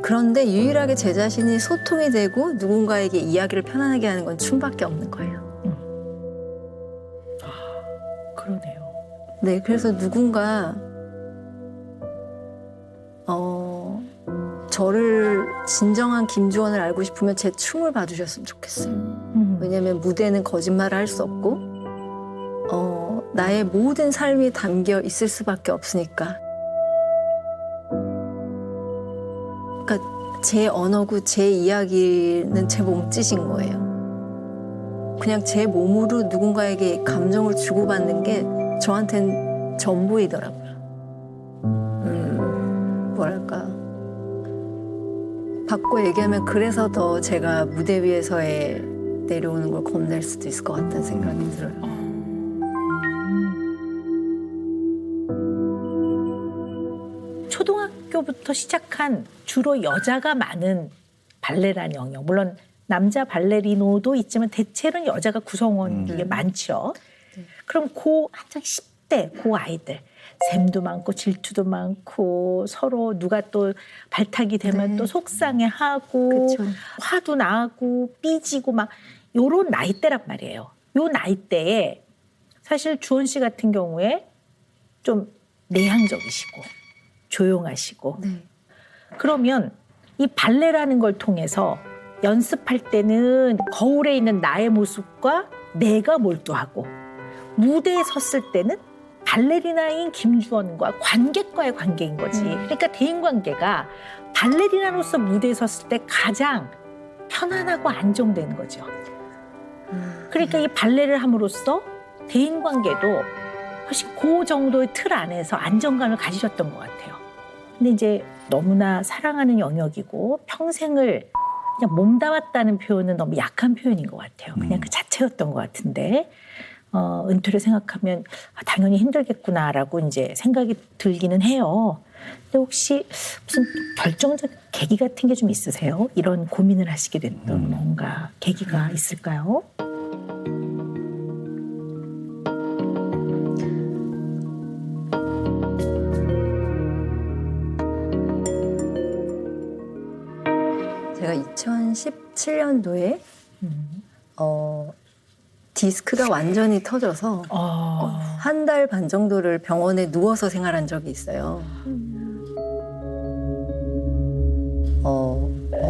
그런데 유일하게 제 자신이 소통이 되고 누군가에게 이야기를 편안하게 하는 건 춤밖에 없는 거예요. 그러네요. 네, 그래서 누군가 저를 진정한 김주원을 알고 싶으면 제 춤을 봐주셨으면 좋겠어요. 왜냐하면 무대는 거짓말을 할 수 없고 나의 모든 삶이 담겨 있을 수밖에 없으니까. 그러니까 제 언어고 제 이야기는 제 몸짓인 거예요. 그냥 제 몸으로 누군가에게 감정을 주고받는 게 저한텐 전부이더라고요. 뭐랄까. 바꿔 얘기하면 그래서 더 제가 무대 위에서의 내려오는 걸 겁낼 수도 있을 것 같다는 생각이 들어요. 초등학교부터 시작한 주로 여자가 많은 발레라는 영역. 물론 남자 발레리노도 있지만 대체로는 여자가 구성원 중에 많죠. 그럼 한창 10대 그 아이들 샘도 많고 질투도 많고 서로 누가 또 발탁이 되면 또 속상해하고 그쵸. 화도 나고 삐지고 막 요런 나이대란 말이에요. 요 나이대에 사실 주원 씨 같은 경우에 좀 내향적이시고 조용하시고 그러면 이 발레라는 걸 통해서 연습할 때는 거울에 있는 나의 모습과 내가 몰두하고 무대에 섰을 때는 발레리나인 김주원과 관객과의 관계인 거지. 그러니까 대인관계가 발레리나로서 무대에 섰을 때 가장 편안하고 안정된 거죠. 그러니까 이 발레를 함으로써 대인관계도 훨씬 그 정도의 틀 안에서 안정감을 가지셨던 것 같아요. 근데 이제 너무나 사랑하는 영역이고 평생을 그냥 몸담았다는 표현은 너무 약한 표현인 것 같아요. 그냥 그 자체였던 것 같은데 은퇴를 생각하면 당연히 힘들겠구나라고 이제 생각이 들기는 해요. 근데 혹시 무슨 결정적 계기 같은 게 좀 있으세요? 이런 고민을 하시게 됐던 뭔가 계기가 있을까요? 제가 2017년도에 디스크가 완전히 터져서 한 달 반 정도를 병원에 누워서 생활한 적이 있어요.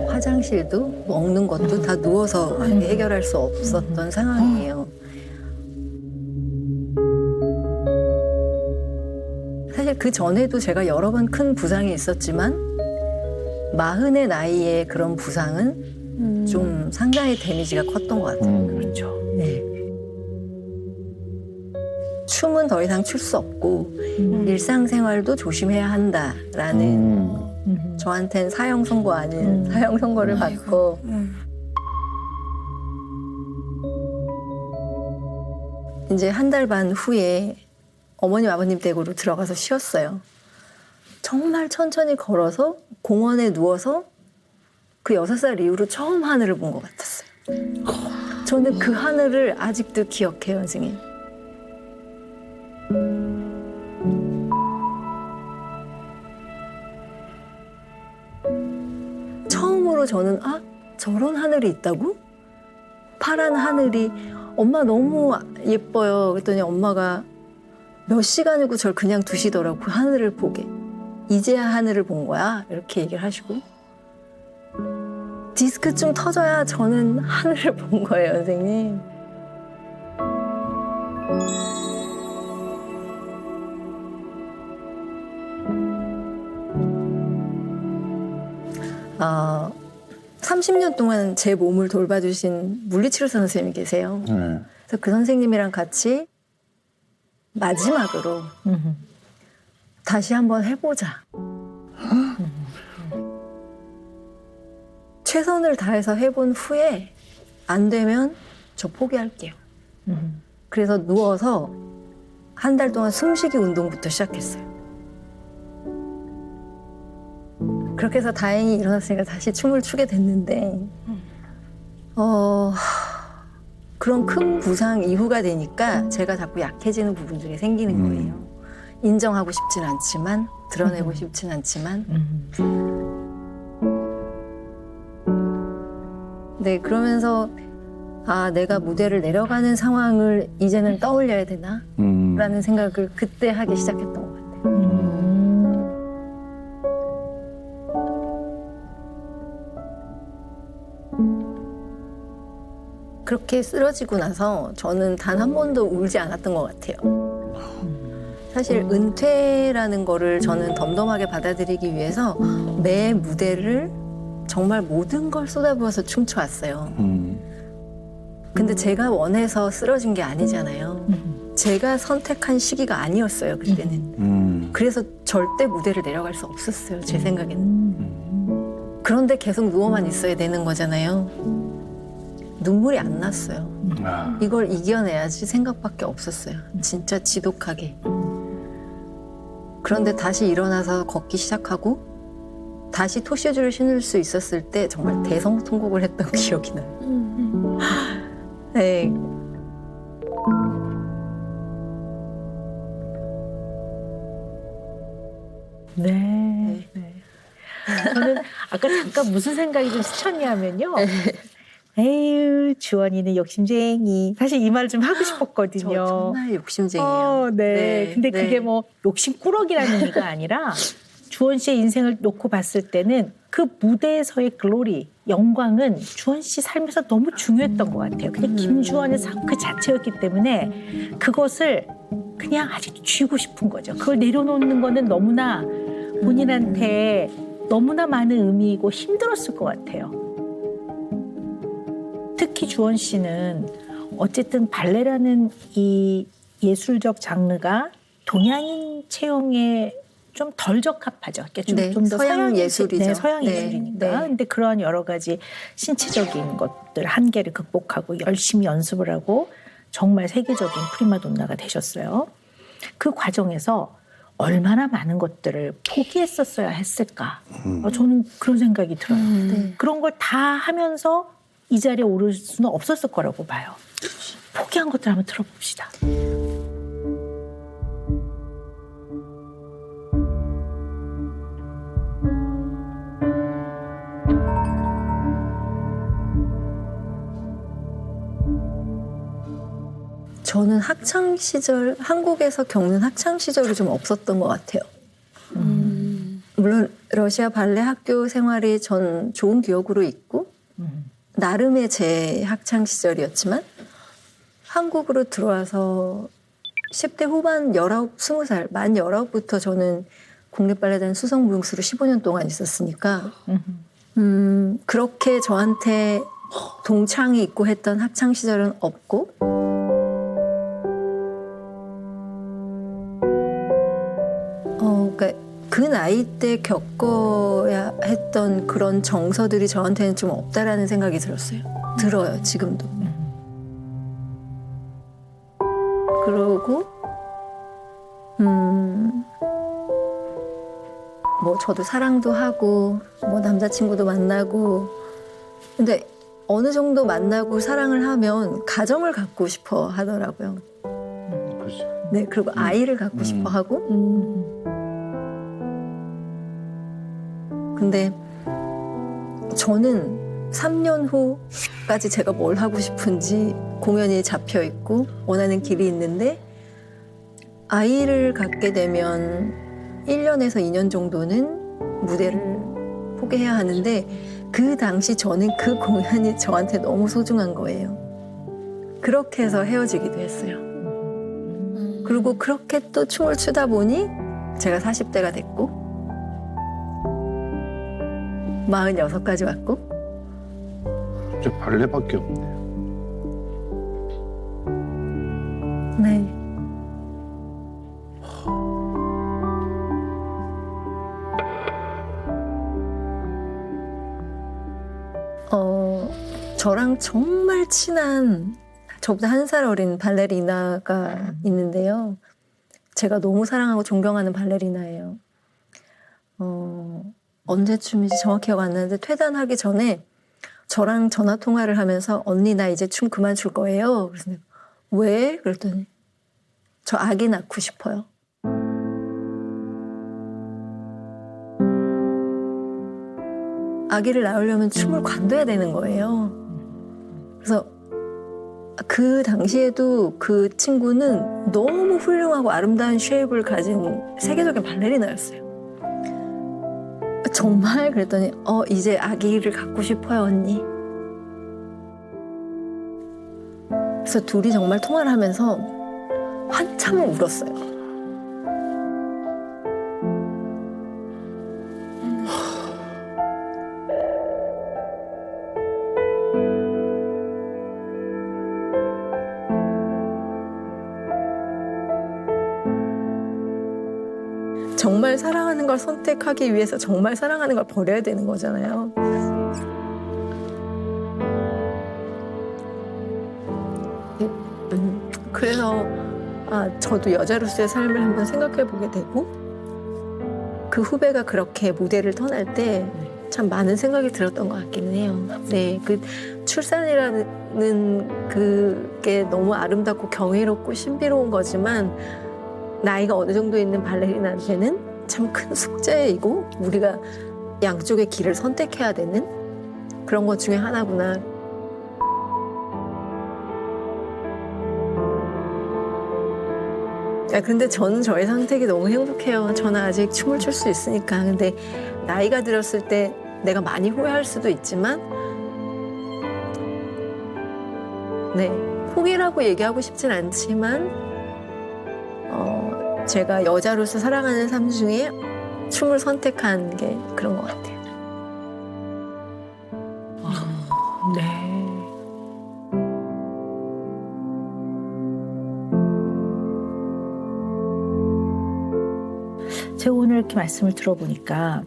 화장실도 먹는 것도 다 누워서 해결할 수 없었던 상황이에요. 사실 그 전에도 제가 여러 번 큰 부상이 있었지만 40의 나이에 그런 부상은 좀 상당히 데미지가 컸던 것 같아요. 그렇죠. 네. 춤은 더 이상 출 수 없고 일상생활도 조심해야 한다라는 저한테는 사형 선고 아닌 사형 선고를 받고 이제 한 달 반 후에 어머님 아버님 댁으로 들어가서 쉬었어요. 정말 천천히 걸어서 공원에 누워서 그 6살 이후로 처음 하늘을 본 것 같았어요. 저는 그 하늘을 아직도 기억해요, 선생님. 처음으로 저는 저런 하늘이 있다고? 파란 하늘이 엄마 너무 예뻐요. 그랬더니 엄마가 몇 시간이고 저를 그냥 두시더라고. 그 하늘을 보게. 이제야 하늘을 본 거야. 이렇게 얘기를 하시고. 디스크 좀 터져야 저는 하늘을 본 거예요, 선생님. 아, 30년 동안 제 몸을 돌봐주신 물리치료사 선생님이 계세요. 그래서 그 선생님이랑 같이 마지막으로 다시 한번 해보자. 최선을 다해서 해본 후에 안 되면 저 포기할게요. 그래서 누워서 한 달 동안 숨쉬기 운동부터 시작했어요. 그렇게 해서 다행히 일어났으니까 다시 춤을 추게 됐는데 그런 큰 부상 이후가 되니까 제가 자꾸 약해지는 부분들이 생기는 거예요. 인정하고 싶진 않지만 드러내고 싶진 않지만 네, 그러면서 내가 무대를 내려가는 상황을 이제는 떠올려야 되나? 라는 생각을 그때 하기 시작했던 것 같아요. 그렇게 쓰러지고 나서 저는 단 한 번도 울지 않았던 것 같아요. 사실 은퇴라는 거를 저는 덤덤하게 받아들이기 위해서 매 무대를 정말 모든 걸 쏟아부어서 춤춰왔어요. 근데 제가 원해서 쓰러진 게 아니잖아요. 제가 선택한 시기가 아니었어요, 그때는. 그래서 절대 무대를 내려갈 수 없었어요, 제 생각에는. 그런데 계속 누워만 있어야 되는 거잖아요. 눈물이 안 났어요. 이걸 이겨내야지 생각밖에 없었어요. 진짜 지독하게. 그런데 다시 일어나서 걷기 시작하고 다시 토시즈를 신을 수 있었을 때 정말 대성통곡을 했던 기억이 나요. 네. 네. 네. 저는 아까 잠깐 무슨 생각이 좀 스쳤냐면요. 에휴, 주원이는 욕심쟁이. 사실 이 말 좀 하고 싶었거든요. 저 정말 욕심쟁이에요. 네. 근데 그게 뭐 욕심꾸러기라는 의미가 아니라 주원 씨의 인생을 놓고 봤을 때는 그 무대에서의 글로리, 영광은 주원 씨 삶에서 너무 중요했던 것 같아요. 그냥 김주원의 삶 그 자체였기 때문에 그것을 그냥 아직도 쥐고 싶은 거죠. 그걸 내려놓는 거는 너무나 본인한테 너무나 많은 의미이고 힘들었을 것 같아요. 특히 주원 씨는 어쨌든 발레라는 이 예술적 장르가 동양인 체형에 좀 덜 적합하죠. 그러니까 좀 더 서양 예술이죠. 네, 서양 예술이니까. 근데 그러한 여러 가지 신체적인 것들 한계를 극복하고 열심히 연습을 하고 정말 세계적인 프리마돈나가 되셨어요. 그 과정에서 얼마나 많은 것들을 포기했었어야 했을까. 저는 그런 생각이 들어요. 그런 걸 다 하면서 이 자리에 오를 수는 없었을 거라고 봐요. 포기한 것들 한번 들어봅시다. 저는 학창 시절, 한국에서 겪는 학창 시절이 좀 없었던 것 같아요. 물론 러시아 발레 학교 생활이 전 좋은 기억으로 있고 나름의 제 학창 시절이었지만 한국으로 들어와서 10대 후반 19, 20살, 만 19부터 저는 국립발레단 수석무용수로 15년 동안 있었으니까 그렇게 저한테 동창이 있고 했던 학창 시절은 없고 그러니까 그 나이 때 겪어야 했던 그런 정서들이 저한테는 좀 없다라는 생각이 들어요. 지금도. 그러고 뭐 저도 사랑도 하고 뭐 남자친구도 만나고 근데 어느 정도 만나고 사랑을 하면 가정을 갖고 싶어 하더라고요. 그렇죠. 네, 그리고 아이를 갖고 싶어 하고 근데 저는 3년 후까지 제가 뭘 하고 싶은지 공연이 잡혀 있고 원하는 길이 있는데 아이를 갖게 되면 1년에서 2년 정도는 무대를 포기해야 하는데 그 당시 저는 그 공연이 저한테 너무 소중한 거예요. 그렇게 해서 헤어지기도 했어요. 그리고 그렇게 또 춤을 추다 보니 제가 40대가 됐고 46까지 왔고 진짜 발레밖에 없네요. 네. 저랑 정말 친한 저보다 1살 어린 발레리나가 있는데요. 제가 너무 사랑하고 존경하는 발레리나예요. 언제쯤인지 정확히 기억 안 나는데 퇴단하기 전에 저랑 전화 통화를 하면서 언니 나 이제 춤 그만 출 거예요. 그래서 내가 왜? 그랬더니 저 아기 낳고 싶어요. 아기를 낳으려면 춤을 관둬야 되는 거예요. 그래서 그 당시에도 그 친구는 너무 훌륭하고 아름다운 쉐입을 가진 세계적인 발레리나였어요. 정말 그랬더니 이제 아기를 갖고 싶어요 언니. 그래서 둘이 정말 통화를 하면서 한참을 울었어요. 정말 사랑하는 걸 선택하기 위해서 정말 사랑하는 걸 버려야 되는 거잖아요. 그래서 저도 여자로서의 삶을 한번 생각해 보게 되고 그 후배가 그렇게 무대를 떠날 때 참 많은 생각이 들었던 것 같기는 해요. 네, 그 출산이라는 그게 너무 아름답고 경이롭고 신비로운 거지만 나이가 어느 정도 있는 발레리나한테는 참 큰 숙제이고 우리가 양쪽의 길을 선택해야 되는 그런 것 중에 하나구나. 근데 저는 저의 선택이 너무 행복해요. 저는 아직 춤을 출 수 있으니까. 근데 나이가 들었을 때 내가 많이 후회할 수도 있지만 네, 포기라고 얘기하고 싶진 않지만 제가 여자로서 살아가는 삶 중에 춤을 선택한 게 그런 것 같아요. 네. 제가 오늘 이렇게 말씀을 들어보니까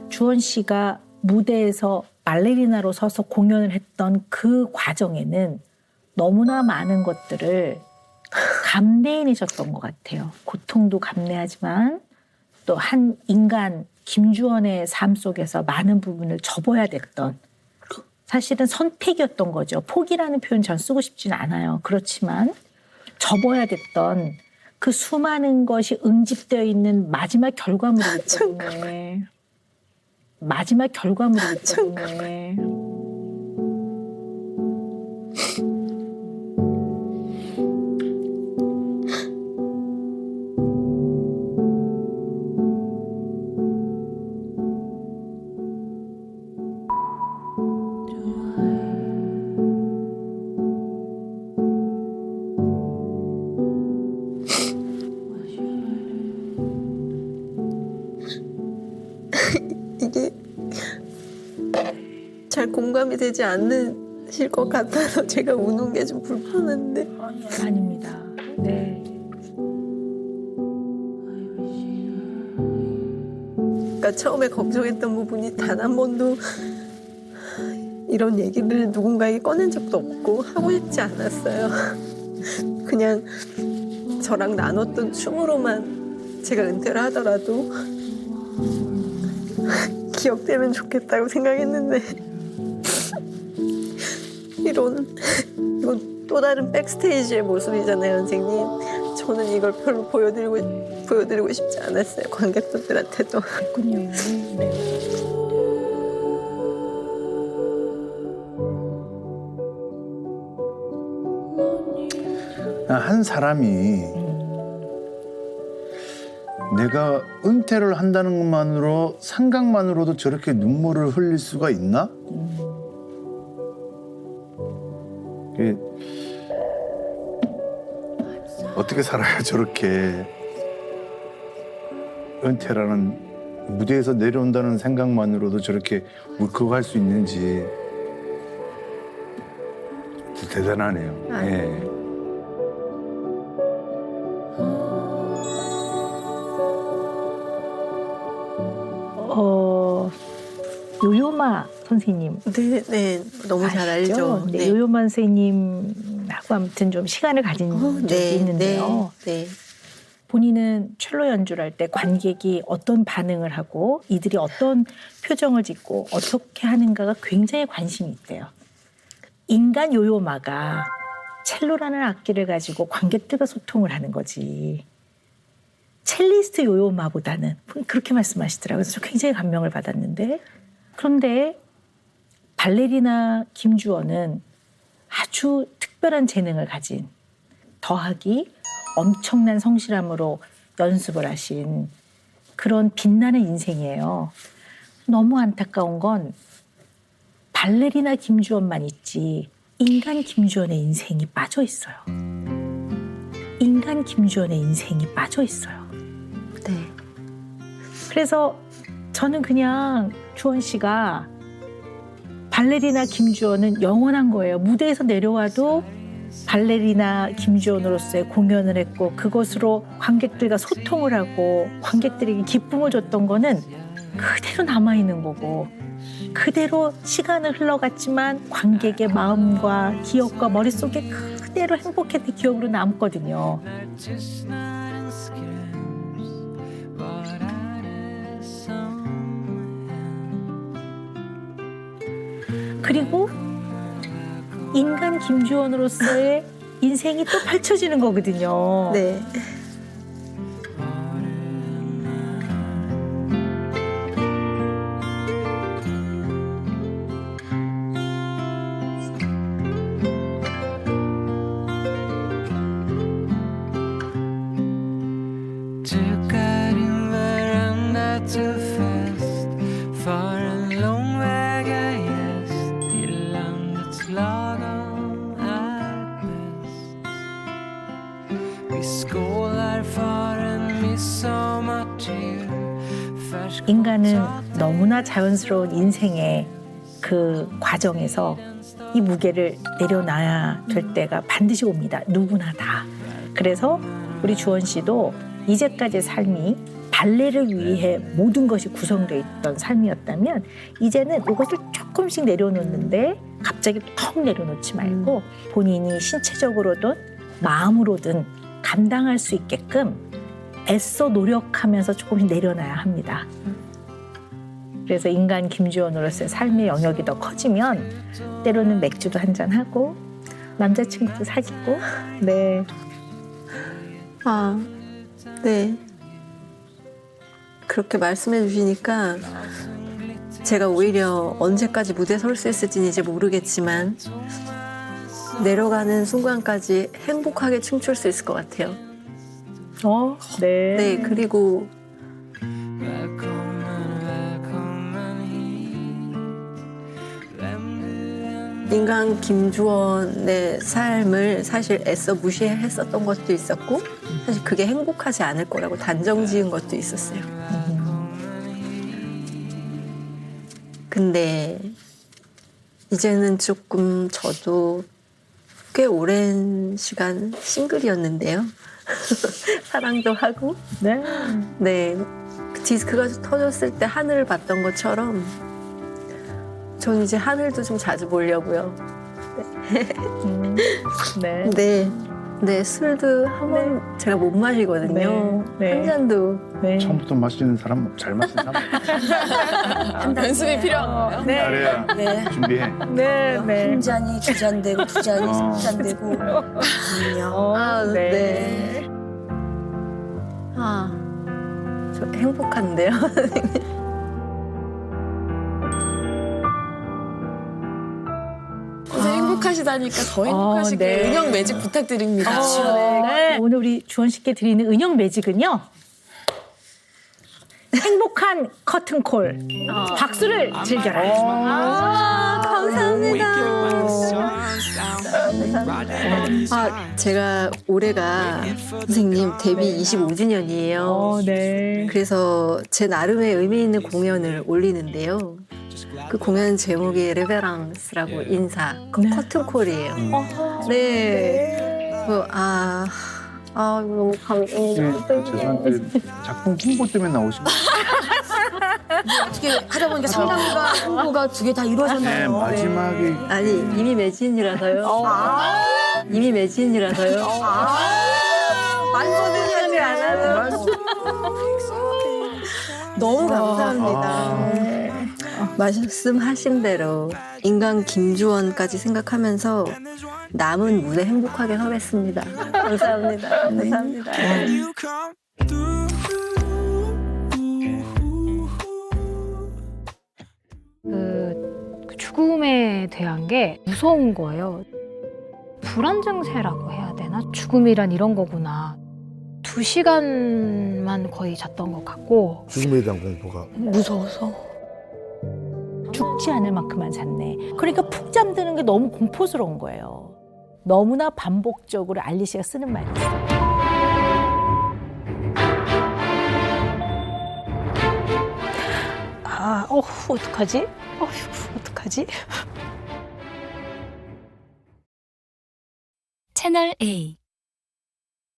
주원 씨가 무대에서 발레리나로 서서 공연을 했던 그 과정에는 너무나 많은 것들을 감내해내셨던 것 같아요. 고통도 감내하지만 또 한 인간 김주원의 삶 속에서 많은 부분을 접어야 됐던 사실은 선택이었던 거죠. 포기라는 표현 전 쓰고 싶진 않아요. 그렇지만 접어야 됐던 그 수많은 것이 응집되어 있는 마지막 결과물이기 때문에 마지막 결과물이기 때문에 이게 잘 공감이 되지 않으실 것 같아서 제가 우는 게 좀 불편한데. 아닙니다. 네. 그러니까 처음에 걱정했던 부분이 단 한 번도 이런 얘기를 누군가에게 꺼낸 적도 없고 하고 싶지 않았어요. 그냥 저랑 나눴던 춤으로만 제가 은퇴를 하더라도 기억되면 좋겠다고 생각했는데 이건 또 다른 백스테이지의 모습이잖아요, 선생님. 저는 이걸 별로 보여드리고 싶지 않았어요, 관객분들한테도. 그렇군요. 네. 한 사람이 내가 은퇴를 한다는 것만으로 생각만으로도 저렇게 눈물을 흘릴 수가 있나? 이게 어떻게 살아야 저렇게 은퇴라는 무대에서 내려온다는 생각만으로도 저렇게 울컥할 수 있는지 대단하네요. 예. 요요마 선생님. 네, 너무 잘 알죠. 네, 요요마 선생님하고 아무튼 좀 시간을 가진 적이 있는데요. 네. 본인은 첼로 연주를 할 때 관객이 어떤 반응을 하고 이들이 어떤 표정을 짓고 어떻게 하는가가 굉장히 관심이 있대요. 인간 요요마가 첼로라는 악기를 가지고 관객들과 소통을 하는 거지. 첼리스트 요요마보다는 그렇게 말씀하시더라고요. 그래서 굉장히 감명을 받았는데 그런데 발레리나 김주원은 아주 특별한 재능을 가진 더하기 엄청난 성실함으로 연습을 하신 그런 빛나는 인생이에요. 너무 안타까운 건 발레리나 김주원만 있지 인간 김주원의 인생이 빠져 있어요. 인간 김주원의 인생이 빠져 있어요. 네. 그래서 저는 그냥 주원 씨가 발레리나 김주원은 영원한 거예요. 무대에서 내려와도 발레리나 김주원으로서의 공연을 했고 그것으로 관객들과 소통을 하고 관객들에게 기쁨을 줬던 거는 그대로 남아있는 거고 그대로 시간은 흘러갔지만 관객의 마음과 기억과 머릿속에 그대로 행복했던 기억으로 남거든요. 그리고 인간 김주원으로서의 인생이 또 펼쳐지는 거거든요. 네. 인간은 너무나 자연스러운 인생의 그 과정에서 이 무게를 내려놔야 될 때가 반드시 옵니다. 누구나 다. 그래서 우리 주원 씨도 이제까지의 삶이 발레를 위해 모든 것이 구성되어 있던 삶이었다면 이제는 이것을 조금씩 내려놓는데 갑자기 턱 내려놓지 말고 본인이 신체적으로든 마음으로든 감당할 수 있게끔 애써 노력하면서 조금씩 내려놔야 합니다. 그래서 인간 김주원으로서의 삶의 영역이 더 커지면 때로는 맥주도 한잔하고 남자친구도 사귀고 네. 아, 네. 그렇게 말씀해 주시니까 제가 오히려 언제까지 무대에 설 수 있을지는 이제 모르겠지만 내려가는 순간까지 행복하게 춤출 수 있을 것 같아요. 네. 네, 그리고 인간 김주원의 삶을 사실 애써 무시했었던 것도 있었고 사실 그게 행복하지 않을 거라고 단정 지은 것도 있었어요. 근데 이제는 조금 저도 꽤 오랜 시간 싱글이었는데요. 사랑도 하고 네. 네, 디스크가 터졌을 때 하늘을 봤던 것처럼 전 이제 하늘도 좀 자주 보려고요. 네. 네, 네, 술도 한 번 제가 못 마시거든요. 네. 한 잔도. 네. 처음부터 마시는 사람 잘 마시는 사람 연습이 필요한 거예요? 네. 잘해야 네. 준비해. 네. 네. 한 잔이 두 잔 되고 두 잔이 세 잔 되고. 그럼요. 아, 네. 네. 아, 저 행복한데요. 선생님 행복하시다니까 더 행복하시게 네. 은영 매직 부탁드립니다. 네. 오늘 우리 주원 씨께 드리는 은영 매직은요. 행복한 커튼콜. 박수를 즐겨라. 감사합니다. 아, 제가 올해가 선생님 데뷔 25주년이에요. 네. 그래서 제 나름의 의미 있는 공연을 올리는데요. 그 공연 제목이 레베랑스라고 인사, 그 커튼콜이에요. 네. 이거 너무 감동이다. 네, 죄송한데 작품 홍보 때문에 나오신 거예요? 어떻게 하다 보니까 상담과 홍보가 두 개 다 네, 이루어졌나요? 마지막에 아니, 이미 매진이라서요. 이미 매진이라서요. 만서는 안 하는. 너무 감사합니다. 말씀하신 대로 인간 김주원까지 생각하면서 남은 무대 행복하게 서겠습니다. 감사합니다. 감사합니다. 그 죽음에 대한 게 무서운 거예요. 불안 증세라고 해야 되나? 죽음이란 이런 거구나. 2시간만 거의 잤던 것 같고 죽음에 대한 공포가 무서워서 죽지 않을 만큼만 잤네. 그러니까 푹 잠드는 게 너무 공포스러운 거예요. 너무나 반복적으로 알리 씨가 쓰는 말이 있어요. 어떡하지? 어떡하지? 채널 A